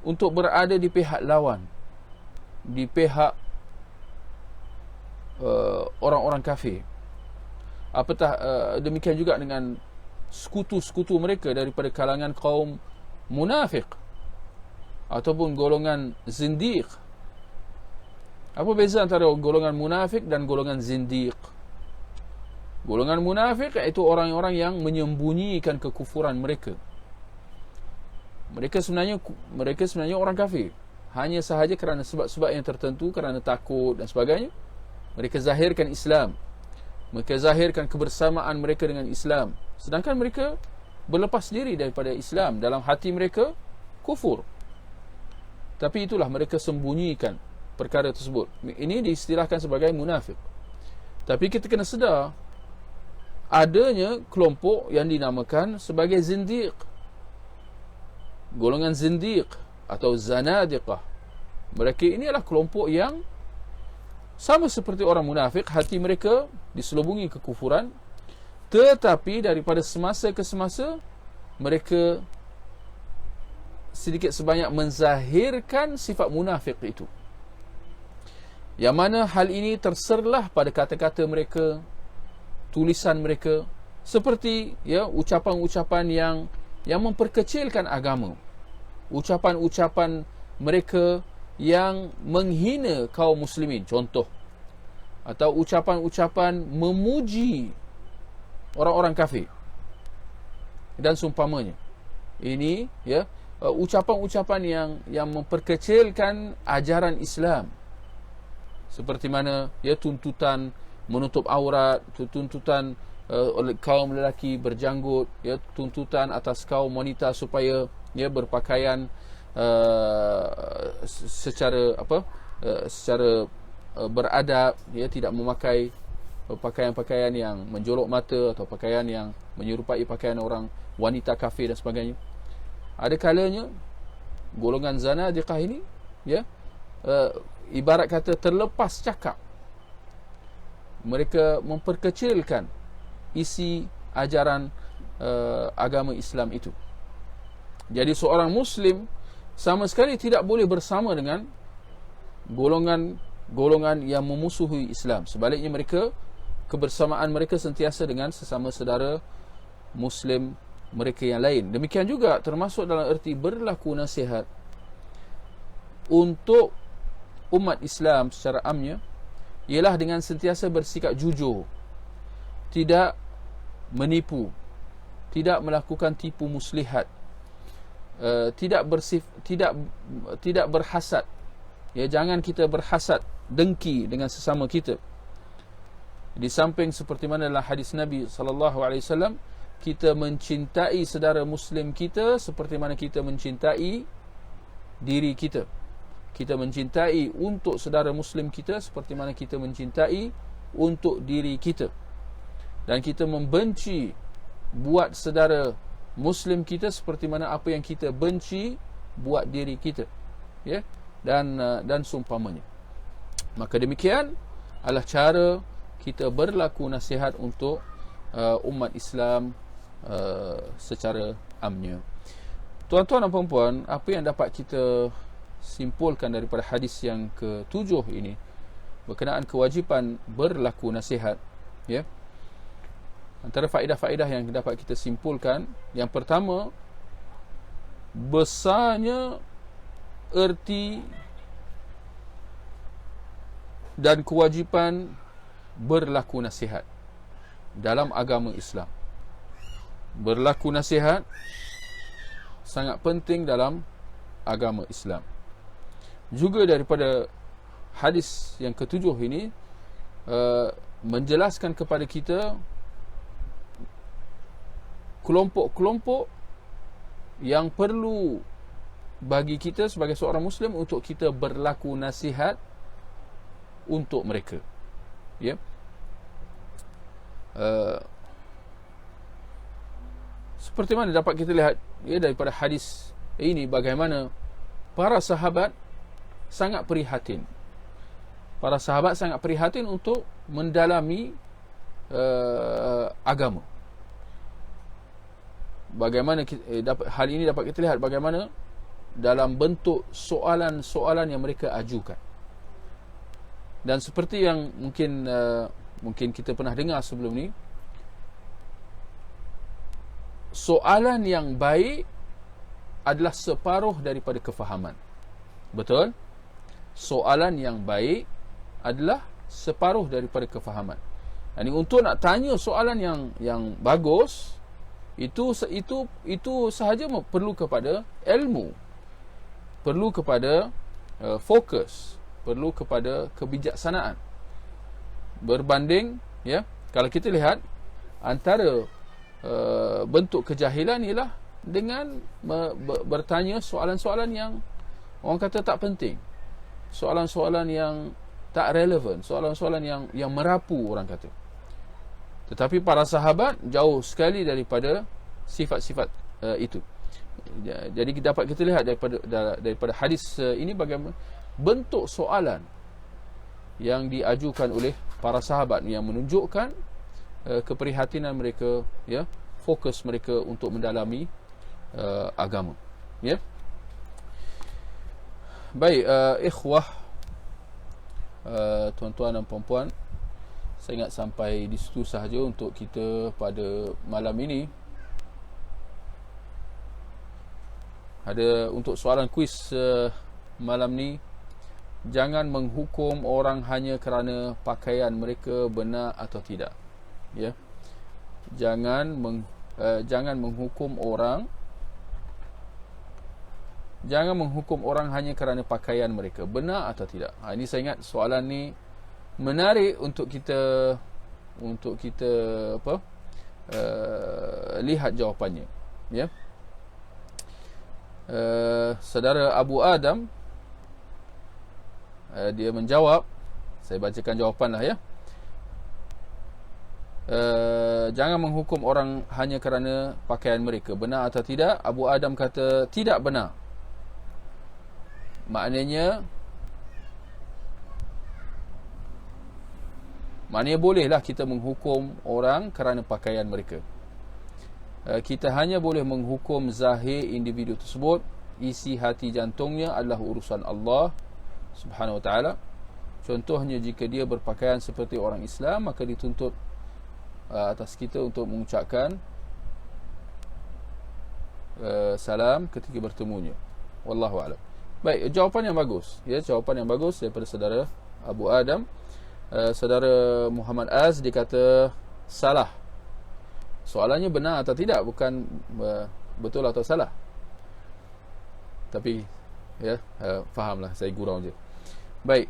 untuk berada di pihak lawan, di pihak orang-orang kafir. Apatah demikian juga dengan sekutu-sekutu mereka daripada kalangan kaum munafik ataupun golongan zindiq. Apa beza antara golongan munafik dan golongan zindiq? Golongan munafik iaitu orang-orang yang menyembunyikan kekufuran mereka. Mereka sebenarnya orang kafir. Hanya sahaja kerana sebab-sebab yang tertentu, kerana takut dan sebagainya, mereka zahirkan Islam. Mereka zahirkan kebersamaan mereka dengan Islam, sedangkan mereka berlepas diri daripada Islam. Dalam hati mereka kufur, tapi itulah mereka sembunyikan perkara tersebut. Ini diistilahkan sebagai munafik. Tapi kita kena sedar adanya kelompok yang dinamakan sebagai zindiq, golongan zindiq atau zanadiqah. Mereka ini adalah kelompok yang sama seperti orang munafik, hati mereka diselubungi kekufuran, tetapi daripada semasa ke semasa mereka sedikit sebanyak menzahirkan sifat munafik itu. Yang mana hal ini terserlah pada kata-kata mereka, tulisan mereka, seperti, ya, ucapan-ucapan yang memperkecilkan agama, ucapan-ucapan mereka yang menghina kaum muslimin, contoh, atau ucapan-ucapan memuji orang-orang kafir dan seumpamanya. Ini, ya, ucapan-ucapan yang memperkecilkan ajaran Islam, seperti mana tuntutan menutup aurat, tuntutan oleh kaum lelaki berjanggut, tuntutan atas kaum wanita supaya berpakaian secara beradab, tidak memakai pakaian-pakaian yang menjolok mata atau pakaian yang menyerupai pakaian orang wanita kafir dan sebagainya. Ada kalanya golongan zanadiqah ini ibarat kata terlepas cakap, mereka memperkecilkan isi ajaran agama Islam itu. Jadi seorang Muslim sama sekali tidak boleh bersama dengan golongan yang memusuhi Islam. Sebaliknya kebersamaan mereka sentiasa dengan sesama saudara Muslim mereka yang lain. Demikian juga termasuk dalam erti berlaku nasihat untuk umat Islam secara amnya, ialah dengan sentiasa bersikap jujur, tidak menipu, tidak melakukan tipu muslihat, tidak berhasad. Jangan kita berhasad, dengki dengan sesama kita. Di samping seperti mana dalam hadis Nabi SAW, kita mencintai saudara Muslim kita seperti mana kita mencintai diri kita. Kita mencintai untuk saudara Muslim kita seperti mana kita mencintai untuk diri kita. Dan kita membenci buat saudara Muslim kita seperti mana apa yang kita benci buat diri kita. Dan seumpamanya. Maka demikian adalah cara kita berlaku nasihat untuk umat Islam secara amnya. Tuan-tuan dan puan-puan, apa yang dapat kita simpulkan daripada hadis yang ke-7 ini berkenaan kewajipan berlaku nasihat, antara faedah-faedah yang dapat kita simpulkan, yang pertama, besarnya erti dan kewajipan berlaku nasihat dalam agama Islam. Berlaku nasihat sangat penting dalam agama Islam. Juga daripada hadis yang ke-7 ini menjelaskan kepada kita kelompok-kelompok yang perlu bagi kita sebagai seorang Muslim untuk kita berlaku nasihat untuk mereka. Seperti mana dapat kita lihat daripada hadis ini, bagaimana para sahabat sangat prihatin. Para sahabat sangat prihatin untuk mendalami agama. Bagaimana hal ini dapat kita lihat bagaimana dalam bentuk soalan-soalan yang mereka ajukan. Dan seperti yang mungkin kita pernah dengar sebelum ni, soalan yang baik adalah separuh daripada kefahaman. Betul? Soalan yang baik adalah separuh daripada kefahaman. Dan untuk nak tanya soalan yang bagus, itu sahaja perlu kepada ilmu, perlu kepada fokus, perlu kepada kebijaksanaan. Berbanding, kalau kita lihat antara bentuk kejahilan ialah dengan bertanya soalan-soalan yang orang kata tak penting, soalan-soalan yang tak relevan, soalan-soalan yang merapu orang kata. Tetapi para sahabat jauh sekali daripada sifat-sifat itu. Jadi dapat kita lihat daripada hadis ini bagaimana bentuk soalan yang diajukan oleh para sahabat yang menunjukkan keprihatinan mereka, fokus mereka untuk mendalami agama. Baik, ikhwah, tuan-tuan dan puan-puan, saya ingat sampai di situ sahaja untuk kita pada malam ini. Ada untuk soalan kuis malam ni, jangan menghukum orang hanya kerana pakaian mereka benar atau tidak. Jangan menghukum orang jangan menghukum orang hanya kerana pakaian mereka. Benar atau tidak? Ini saya ingat soalan ni menarik untuk kita lihat jawapannya. Ya. Saudara Abu Adam dia menjawab, saya bacakan jawapanlah ya. Jangan menghukum orang hanya kerana pakaian mereka. Benar atau tidak? Abu Adam kata tidak benar. Maknanya bolehlah kita menghukum orang kerana pakaian mereka. Kita hanya boleh menghukum zahir individu tersebut. Isi hati jantungnya adalah urusan Allah Subhanahu wa ta'ala. Contohnya, jika dia berpakaian seperti orang Islam, maka dituntut atas kita untuk mengucapkan salam ketika bertemunya. Wallahu a'lam. Baik, jawapan yang bagus. Ya, jawapan yang bagus daripada saudara Abu Adam. Saudara Muhammad Az dia kata salah. Soalannya benar atau tidak, bukan betul atau salah. Tapi ya, fahamlah, saya gurau je. Baik,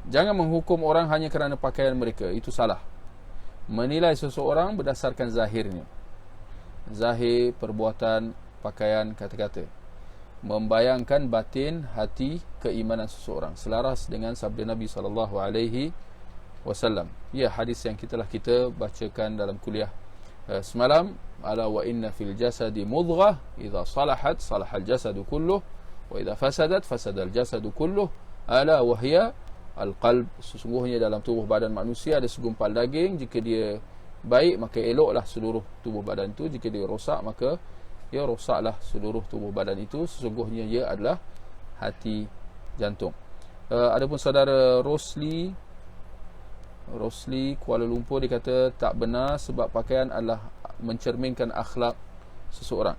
jangan menghukum orang hanya kerana pakaian mereka. Itu salah. Menilai seseorang berdasarkan zahirnya. Zahir, perbuatan, pakaian, kata-kata. Membayangkan batin, hati, keimanan seseorang. Selaras dengan sabda Nabi SAW. Ya, hadis yang kita bacakan dalam kuliah semalam. Ala wa inna fil jasadi mudghah, idza salahat salahal jasadu kulluh, wa idza fasadat fasadal jasadu kulluh, ala wahya al-qalb. Sesungguhnya dalam tubuh badan manusia ada segumpal daging. Jika dia baik, maka eloklah seluruh tubuh badan itu. Jika dia rosak, maka ya rosaklah seluruh tubuh badan itu. Sesungguhnya ia adalah hati, jantung. Adapun saudara Rosli Kuala Lumpur, dia kata tak benar sebab pakaian adalah mencerminkan akhlak seseorang.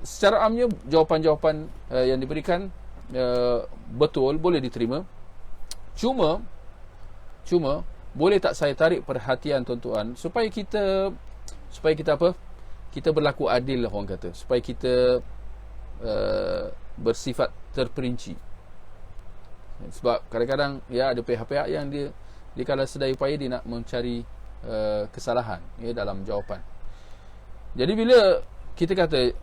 Secara amnya jawapan-jawapan yang diberikan betul, boleh diterima. Cuma boleh tak saya tarik perhatian tuan-tuan supaya kita apa? Kita berlaku adil lah, orang kata. Supaya kita bersifat terperinci. Sebab kadang-kadang ya ada pihak-pihak yang dia kalau sedaya upaya dia nak mencari kesalahan ya dalam jawapan. Jadi bila kita kata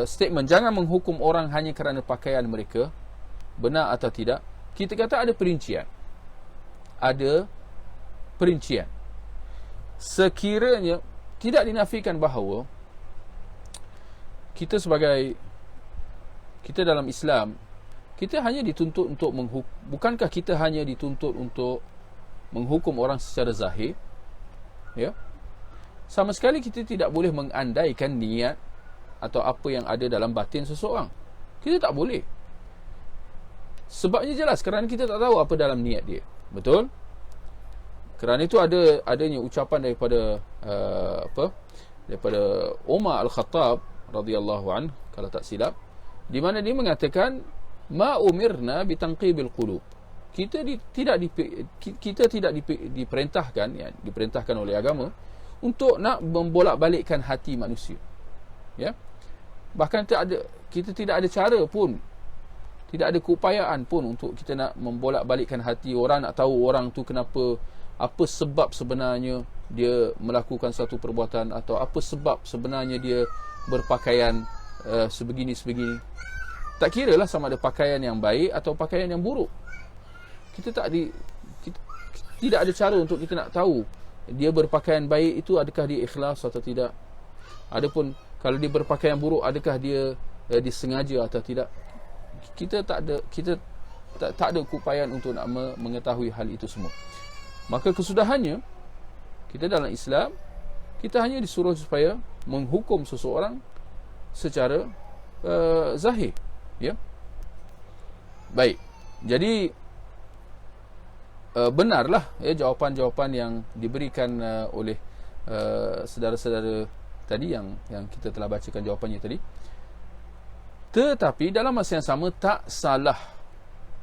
statement jangan menghukum orang hanya kerana pakaian mereka, benar atau tidak, kita kata ada perincian. Ada perincian. Sekiranya tidak dinafikan bahawa kita dalam Islam, kita hanya dituntut untuk bukankah kita hanya dituntut untuk menghukum orang secara zahir? Ya. Sama sekali kita tidak boleh mengandaikan niat atau apa yang ada dalam batin seseorang. Kita tak boleh. Sebabnya jelas, kerana kita tak tahu apa dalam niat dia. Betul? Kerana itu adanya ucapan daripada daripada Umar Al-Khattab radhiyallahu anhu, kalau tak silap, di mana dia mengatakan ma umirna bi tanqibil qulub. Kita tidak diperintahkan, ya, diperintahkan oleh agama untuk nak membolak-balikkan hati manusia. Ya. Bahkan kita tidak ada cara pun, tidak ada keupayaan pun untuk kita nak membolak-balikkan hati orang, nak tahu orang tu kenapa, apa sebab sebenarnya dia melakukan satu perbuatan, atau apa sebab sebenarnya dia berpakaian sebegini. Tak kira lah sama ada pakaian yang baik atau pakaian yang buruk. Tidak ada cara untuk kita nak tahu dia berpakaian baik itu adakah dia ikhlas atau tidak. Adapun kalau dia berpakaian buruk, adakah dia disengaja atau tidak. Kita tak ada keupayaan untuk nak mengetahui hal itu semua. Maka kesudahannya, kita dalam Islam, kita hanya disuruh supaya menghukum seseorang secara zahir. Ya. Baik. Jadi benarlah ya jawapan-jawapan yang diberikan oleh saudara-saudara tadi yang kita telah bacakan jawapannya tadi. Tetapi dalam masa yang sama tak salah,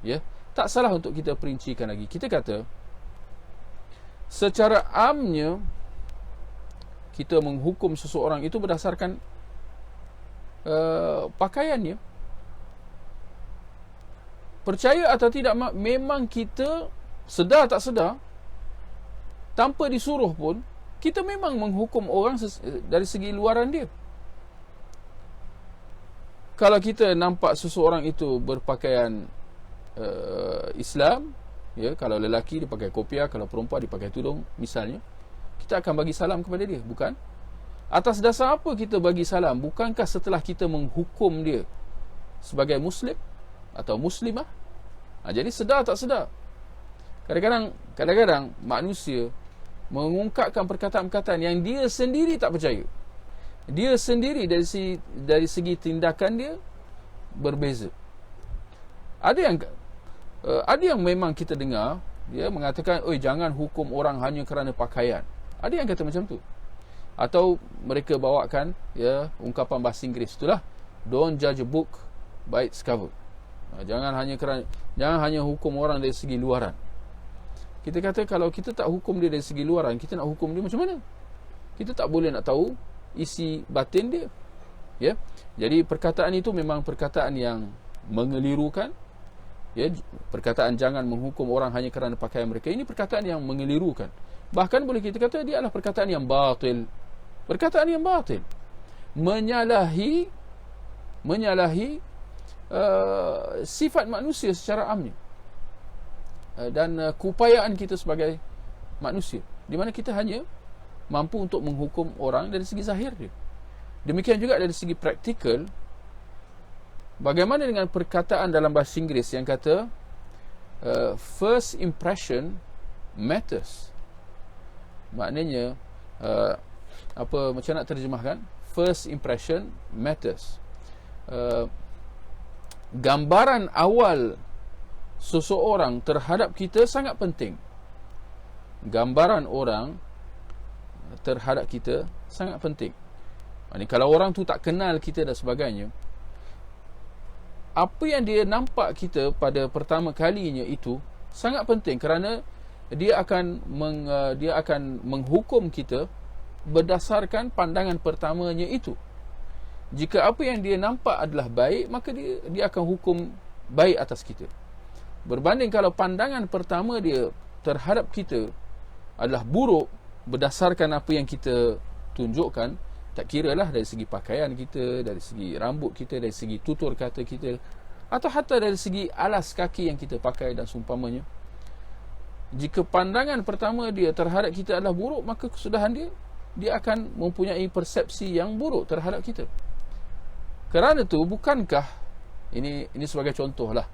ya, tak salah untuk kita perincikan lagi. Kita kata secara amnya kita menghukum seseorang itu berdasarkan pakaiannya. Percaya atau tidak, memang kita sedar tak sedar, tanpa disuruh pun, kita memang menghukum orang dari segi luaran dia. Kalau kita nampak seseorang itu berpakaian Islam, ya, kalau lelaki dia pakai kopiah, kalau perempuan dia pakai tudung misalnya, kita akan bagi salam kepada dia, bukan? Atas dasar apa kita bagi salam? Bukankah setelah kita menghukum dia sebagai muslim atau muslimah? Jadi sedar tak sedar, kadang-kadang manusia mengungkapkan perkataan-perkataan yang dia sendiri tak percaya. Dia sendiri dari segi tindakan dia berbeza. Ada yang memang kita dengar dia mengatakan, "Oi, jangan hukum orang hanya kerana pakaian." Ada yang kata macam tu. Atau mereka bawakan, ya, ungkapan bahasa Inggeris itulah, "Don't judge a book by its cover." Jangan hanya hukum orang dari segi luaran. Kita kata kalau kita tak hukum dia dari segi luaran, kita nak hukum dia macam mana? Kita tak boleh nak tahu isi batin dia. Ya. Jadi perkataan itu memang perkataan yang mengelirukan. Ya, perkataan jangan menghukum orang hanya kerana pakaian mereka, ini perkataan yang mengelirukan. Bahkan boleh kita kata dia adalah perkataan yang batil. Perkataan yang batil. Menyalahi sifat manusia secara amnya. Dan keupayaan kita sebagai manusia, di mana kita hanya mampu untuk menghukum orang dari segi zahir dia. Demikian juga dari segi praktikal. Bagaimana dengan perkataan dalam bahasa Inggeris yang kata first impression matters? Maknanya macam nak terjemahkan? First impression matters. Gambaran awal seseorang terhadap kita sangat penting. Gambaran orang terhadap kita sangat penting. Kalau orang tu tak kenal kita dan sebagainya, apa yang dia nampak kita pada pertama kalinya itu sangat penting, kerana dia akan menghukum kita berdasarkan pandangan pertamanya itu. Jika apa yang dia nampak adalah baik, maka dia akan hukum baik atas kita. Berbanding kalau pandangan pertama dia terhadap kita adalah buruk berdasarkan apa yang kita tunjukkan, tak kiralah dari segi pakaian kita, dari segi rambut kita, dari segi tutur kata kita, atau hatta dari segi alas kaki yang kita pakai dan seumpamanya. Jika pandangan pertama dia terhadap kita adalah buruk, maka kesudahan dia akan mempunyai persepsi yang buruk terhadap kita. Kerana tu, bukankah ini sebagai contoh lah,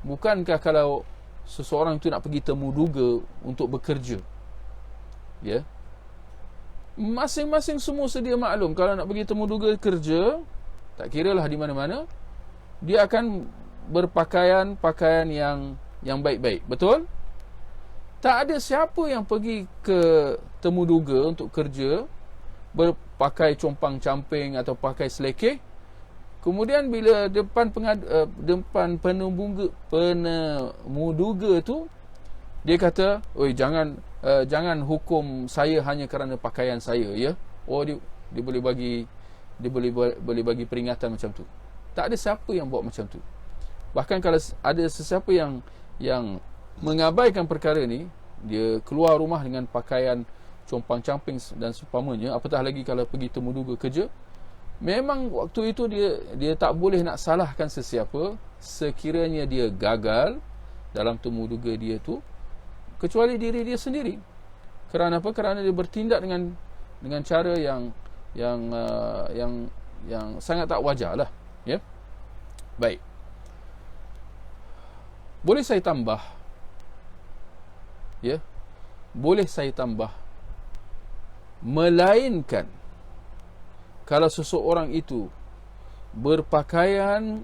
bukankah kalau seseorang tu nak pergi temu duga untuk bekerja, ya, masing-masing semua sedia maklum, kalau nak pergi temu duga kerja, tak kiralah di mana-mana, dia akan berpakaian yang baik-baik. Betul? Tak ada siapa yang pergi ke temu duga untuk kerja berpakai compang-camping atau pakai selekeh, kemudian bila depan penemu duga tu, dia kata, "Oi, jangan hukum saya hanya kerana pakaian saya, ya." Oh, dia boleh bagi peringatan macam tu. Tak ada siapa yang buat macam tu. Bahkan kalau ada sesiapa yang mengabaikan perkara ni, dia keluar rumah dengan pakaian compang-camping dan seumpamanya, apatah lagi kalau pergi temu duga kerja, memang waktu itu dia tak boleh nak salahkan sesiapa sekiranya dia gagal dalam temu duga dia tu, kecuali diri dia sendiri. Kerana apa? Kerana dia bertindak dengan cara yang sangat tak wajar lah, ya. Baik. Boleh saya tambah? Ya. Boleh saya tambah, melainkan kalau seseorang itu berpakaian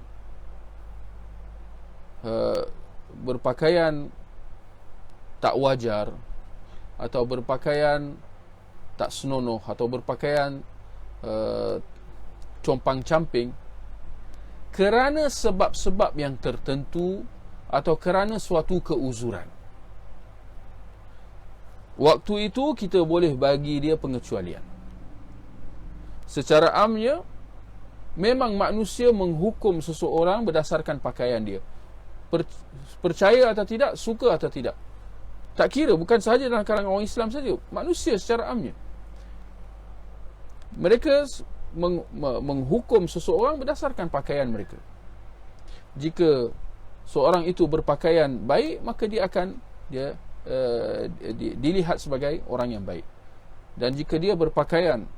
tak wajar, atau berpakaian tak senonoh, atau berpakaian compang-camping kerana sebab-sebab yang tertentu atau kerana suatu keuzuran, waktu itu kita boleh bagi dia pengecualian. Secara amnya, memang manusia menghukum seseorang berdasarkan pakaian dia. Percaya atau tidak, suka atau tidak. Tak kira, bukan sahaja dalam kalangan orang Islam saja, manusia secara amnya. Mereka menghukum seseorang berdasarkan pakaian mereka. Jika seorang itu berpakaian baik, maka dia akan dilihat sebagai orang yang baik. Dan jika dia berpakaian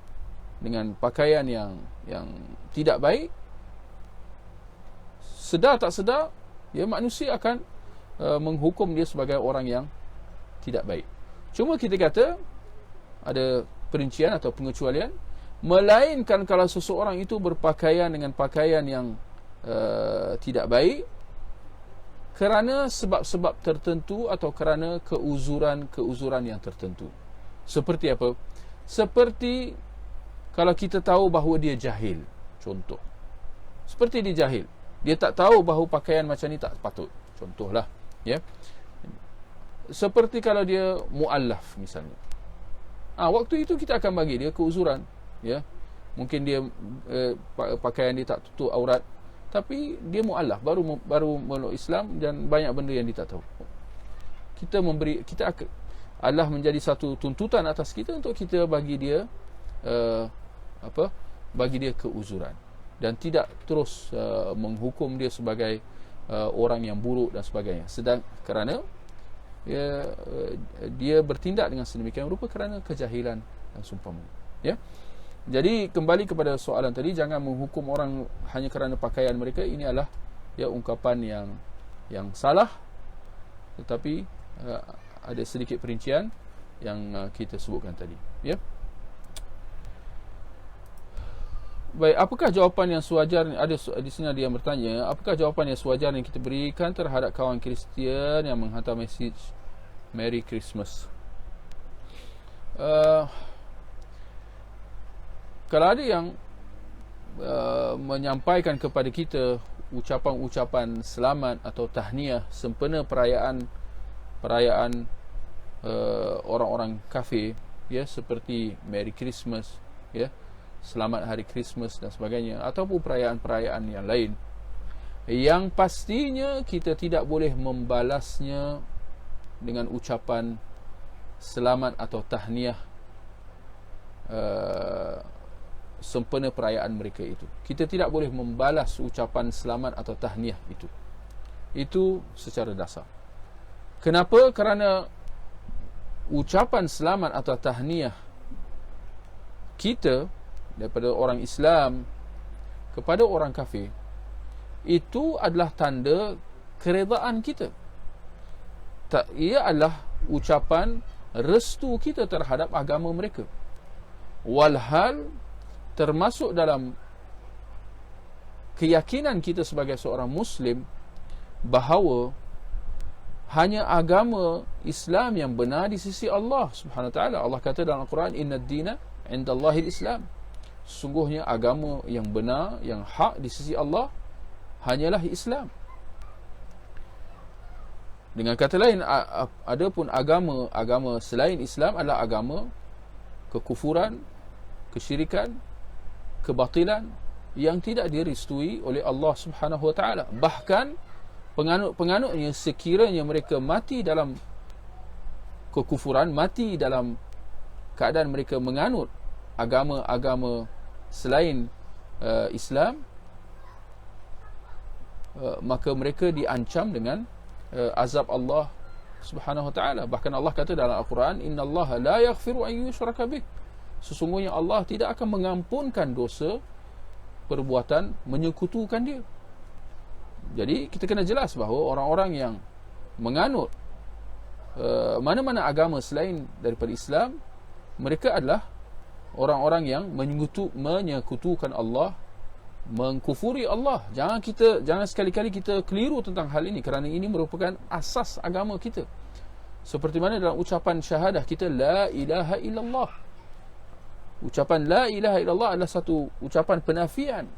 dengan pakaian yang tidak baik, sedar tak sedar, manusia akan menghukum dia sebagai orang yang tidak baik. Cuma kita kata ada perincian atau pengecualian, melainkan kalau seseorang itu berpakaian dengan pakaian yang tidak baik kerana sebab-sebab tertentu atau kerana keuzuran yang tertentu. Seperti apa? Seperti kalau kita tahu bahawa dia jahil, contoh. Seperti dia jahil, dia tak tahu bahawa pakaian macam ni tak patut, contohlah, seperti kalau dia mu'allaf misalnya, waktu itu kita akan bagi dia keuzuran, mungkin dia pakaian dia tak tutup aurat, tapi dia mu'allaf, baru meluk Islam dan banyak benda yang dia tak tahu. Allah menjadi satu tuntutan atas kita untuk kita bagi dia bagi dia keuzuran dan tidak terus menghukum dia sebagai orang yang buruk dan sebagainya, sedang kerana dia bertindak dengan sedemikian rupa kerana kejahilan dan seumpamanya. Jadi kembali kepada soalan tadi, jangan menghukum orang hanya kerana pakaian mereka. Ini adalah ungkapan yang salah, tetapi ada sedikit perincian yang kita sebutkan tadi. Baik, apakah jawapan yang sewajar? Ada di sini ada yang bertanya, apakah jawapan yang sewajar yang kita berikan terhadap kawan Kristian yang menghantar mesej Merry Christmas? Kalau ada yang menyampaikan kepada kita ucapan-ucapan selamat atau tahniah sempena perayaan orang-orang kafir, seperti Merry Christmas, Selamat Hari Christmas dan sebagainya, ataupun perayaan-perayaan yang lain, yang pastinya kita tidak boleh membalasnya dengan ucapan selamat atau tahniah sempena perayaan mereka itu. Kita tidak boleh membalas ucapan selamat atau tahniah itu secara dasar. Kenapa? Kerana ucapan selamat atau tahniah kita daripada orang Islam kepada orang kafir itu adalah tanda keredaan kita. Ia adalah ucapan restu kita terhadap agama mereka. Walhal termasuk dalam keyakinan kita sebagai seorang Muslim bahawa hanya agama Islam yang benar di sisi Allah Subhanahu Wa Taala. Allah kata dalam Al-Quran, Inna ad-dina indallahil Islam. Sungguhnya agama yang benar, yang hak di sisi Allah hanyalah Islam. Dengan kata lain, adapun agama selain Islam adalah agama kekufuran, kesyirikan, kebatilan yang tidak direstui oleh Allah Subhanahu Wa Taala. Bahkan penganut-penganutnya, sekiranya mereka mati dalam kekufuran, mati dalam keadaan mereka menganut agama-agama selain Islam, maka mereka diancam dengan azab Allah Subhanahu Wa Taala. Bahkan Allah kata dalam Al-Quran, innallaha la yaghfiru an yushraka bih. Sesungguhnya Allah tidak akan mengampunkan dosa perbuatan menyekutukan dia. Jadi kita kena jelas bahawa orang-orang yang menganut mana-mana agama selain daripada Islam, mereka adalah orang-orang yang menyekutukan Allah, mengkufuri Allah. Jangan sekali-kali kita keliru tentang hal ini, kerana ini merupakan asas agama kita. Seperti mana dalam ucapan syahadah kita, la ilaha illallah. Ucapan la ilaha illallah adalah satu ucapan penafian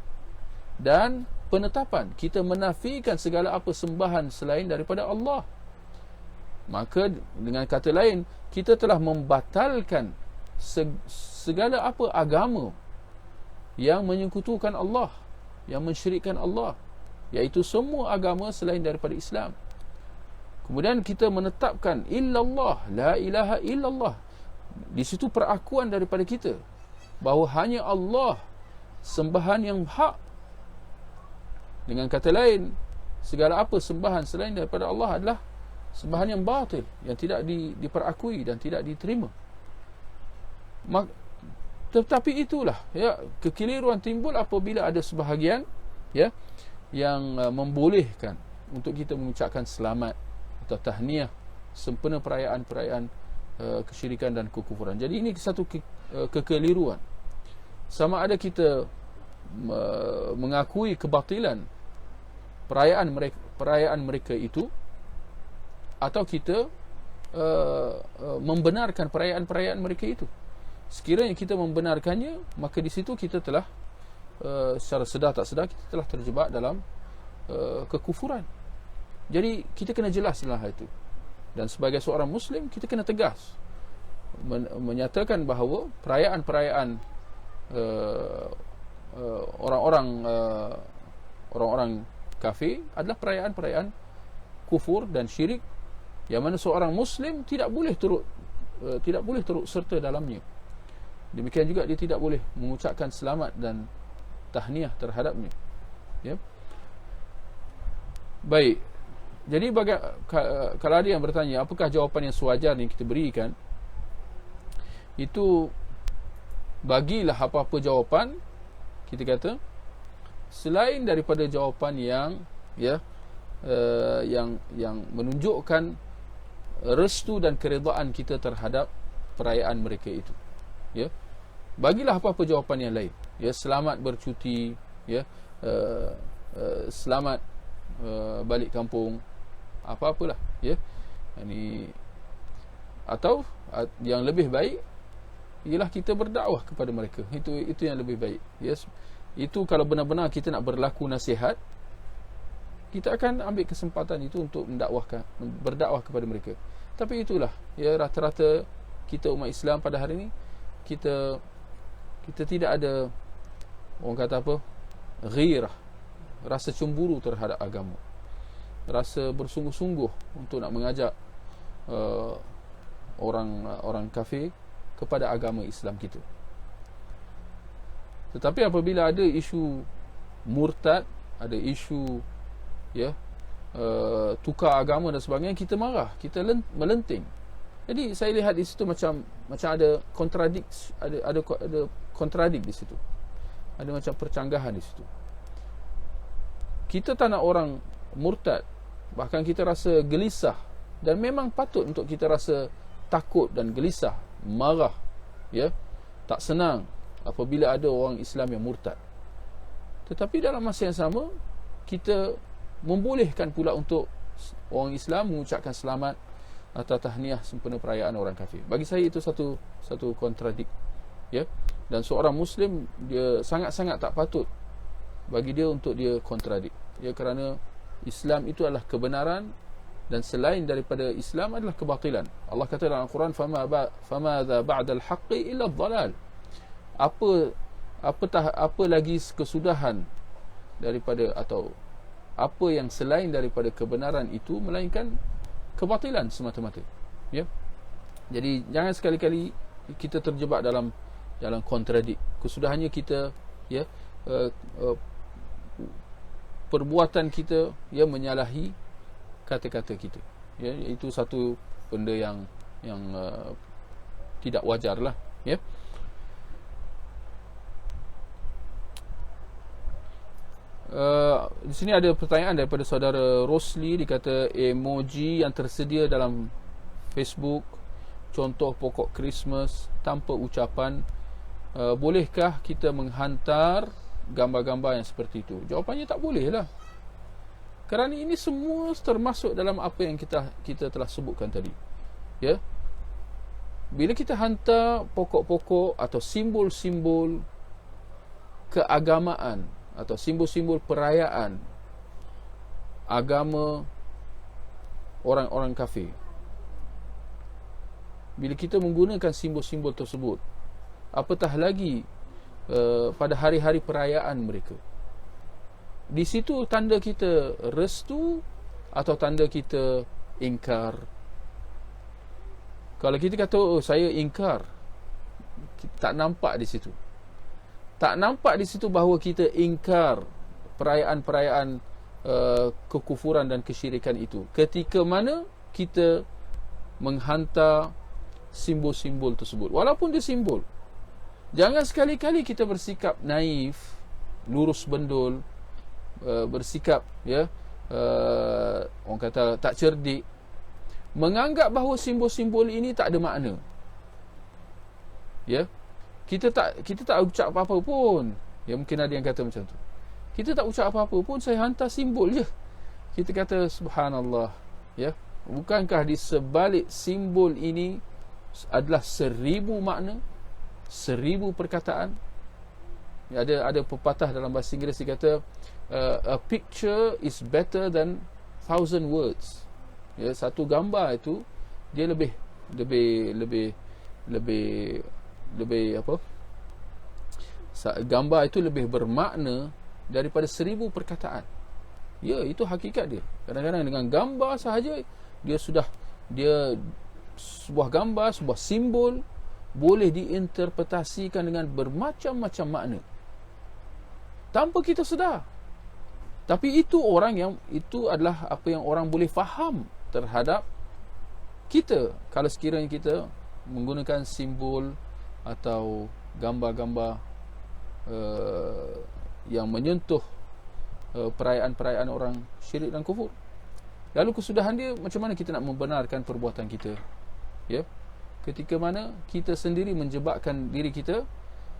dan penetapan. Kita menafikan segala apa sembahan selain daripada Allah. Maka dengan kata lain, kita telah membatalkan segala apa agama yang menyekutukan Allah yang mensyirikkan Allah, iaitu semua agama selain daripada Islam. Kemudian kita menetapkan illallah, la ilaha illallah. Di situ perakuan daripada kita bahawa hanya Allah sembahan yang hak. Dengan kata lain, segala apa sembahan selain daripada Allah adalah sembahan yang batil, yang tidak diperakui dan tidak diterima. Tetapi itulah, ya, kekeliruan timbul apabila ada sebahagian, ya, yang membolehkan untuk kita mengucapkan selamat atau tahniah sempena perayaan-perayaan kesyirikan dan kekufuran. Jadi ini satu kekeliruan. Sama ada kita mengakui kebatilan perayaan mereka itu, atau kita membenarkan perayaan-perayaan mereka itu. Sekiranya kita membenarkannya, maka di situ kita telah secara sedar tak sedar kita telah terjebak dalam kekufuran. Jadi kita kena jelas dalam hal itu. Dan sebagai seorang Muslim, kita kena tegas menyatakan bahawa perayaan-perayaan orang-orang kafir adalah perayaan-perayaan kufur dan syirik, yang mana seorang Muslim tidak boleh turut serta dalamnya. Demikian juga dia tidak boleh mengucapkan selamat dan tahniah terhadapnya. Ya. Baik. Jadi kalau ada yang bertanya, apakah jawapan yang sewajar yang kita berikan? Itu, bagilah apa-apa jawapan, kita kata, selain daripada jawapan yang, ya, yang menunjukkan restu dan keredaan kita terhadap perayaan mereka itu. Ya, bagilah apa-apa jawapan yang lain. Ya, selamat bercuti, ya, selamat balik kampung, apa-apalah, ya. Ini, atau yang lebih baik ialah kita berdakwah kepada mereka. Itu yang lebih baik. Yes. Itu kalau benar-benar kita nak berlaku nasihat, kita akan ambil kesempatan itu untuk berdakwah kepada mereka. Tapi itulah, ya, rata-rata kita umat Islam pada hari ini, kita tidak ada, orang kata apa, ghirah, rasa cemburu terhadap agama, rasa bersungguh-sungguh untuk nak mengajak orang kafir kepada agama Islam kita. Tetapi apabila ada isu murtad, ada isu, ya, tukar agama dan sebagainya, kita marah, kita melenting. Jadi saya lihat di situ macam ada kontradik di situ. Ada macam percanggahan di situ. Kita tak nak orang murtad, bahkan kita rasa gelisah, dan memang patut untuk kita rasa takut dan gelisah, marah, ya, tak senang apabila ada orang Islam yang murtad. Tetapi dalam masa yang sama, kita membolehkan pula untuk orang Islam mengucapkan selamat atau tahniah sempena perayaan orang kafir. Bagi saya itu satu kontradik, ya. Dan seorang Muslim, dia sangat-sangat tak patut bagi dia untuk dia kontradik, ya, kerana Islam itu adalah kebenaran, dan selain daripada Islam adalah kebatilan. Allah kata dalam Al-Quran, famadha ba'dal haqqi illa dhalal. Apa lagi kesudahan daripada, atau apa yang selain daripada kebenaran itu, melainkan kebatilan semata-mata. Ya. Jadi jangan sekali-kali kita terjebak dalam kontradik. Kesudahannya kita, ya, perbuatan kita, ya, menyalahi kata-kata kita. Ya, itu satu benda yang tidak wajar lah, ya. Di sini ada pertanyaan daripada saudara Rosli. Dia kata, emoji yang tersedia dalam Facebook, contoh pokok Christmas tanpa ucapan, bolehkah kita menghantar gambar-gambar yang seperti itu? Jawapannya tak boleh lah, kerana ini semua termasuk dalam apa yang kita telah sebutkan tadi. Ya, bila kita hantar pokok-pokok atau simbol-simbol keagamaan atau simbol-simbol perayaan agama orang-orang kafir, bila kita menggunakan simbol-simbol tersebut, apatah lagi pada hari-hari perayaan mereka, Di situ tanda kita restu atau tanda kita ingkar. Kalau kita kata, oh saya ingkar, tak nampak di situ. Tak nampak di situ bahawa kita ingkar perayaan-perayaan kekufuran dan kesyirikan itu. Ketika mana kita menghantar simbol-simbol tersebut, walaupun dia simbol. Jangan sekali-kali kita bersikap naif, lurus bendul, bersikap orang kata tak cerdik, menganggap bahawa simbol-simbol ini tak ada makna. Ya, kita tak ucap apa-apa pun. Ya, mungkin ada yang kata macam tu. Kita tak ucap apa-apa pun, saya hantar simbol je. Kita kata subhanallah. Ya, bukankah di sebalik simbol ini adalah 1000 makna, 1000 perkataan? Ya, ada pepatah dalam bahasa Inggeris dia kata, a picture is better than 1,000 words. Ya, satu gambar itu dia lebih apa? Gambar itu lebih bermakna daripada 1000 perkataan. Ya, itu hakikat dia. Kadang-kadang dengan gambar sahaja dia sebuah gambar, sebuah simbol boleh diinterpretasikan dengan bermacam-macam makna tanpa kita sedar. Tapi itu adalah apa yang orang boleh faham terhadap kita kalau sekiranya kita menggunakan simbol atau gambar-gambar yang menyentuh perayaan-perayaan orang syirik dan kufur. Lalu kesudahan dia, macam mana kita nak membenarkan perbuatan kita? Ya, ketika mana kita sendiri menjebakkan diri kita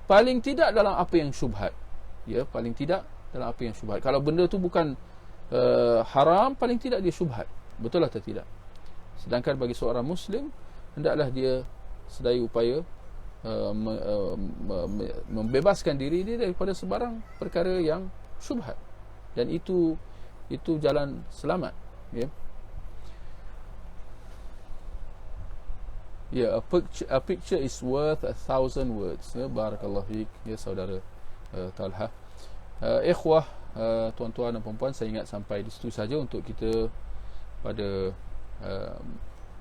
paling tidak dalam apa yang syubhat. Ya, paling tidak dalam apa yang syubhat. Kalau benda tu bukan haram, paling tidak dia syubhat. Betul atau tidak? Sedangkan bagi seorang Muslim, hendaklah dia sedaya upaya membebaskan diri dia daripada sebarang perkara yang syubhat. Dan itu jalan selamat. Ya. Ya, a picture is worth 1,000 words. Ya, barakallahu fiik, ya saudara Talha. Ikhwah, tuan-tuan dan puan-puan, saya ingat sampai di situ saja untuk kita pada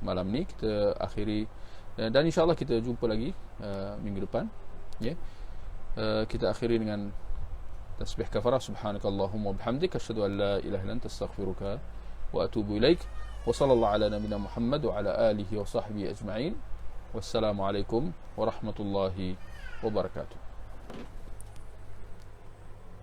malam ni. Kita akhiri, dan insya-Allah kita jumpa lagi minggu depan. Ya. Kita akhiri dengan tasbih kafarah. Subhanakallahumma bihamdika asyhadu an la ilaha illa anta astaghfiruka wa atubu ilaik. Wa sallallahu ala nabiyyina Muhammad wa ala alihi wa sahbihi ajma'in. Wassalamu alaikum warahmatullahi wabarakatuh.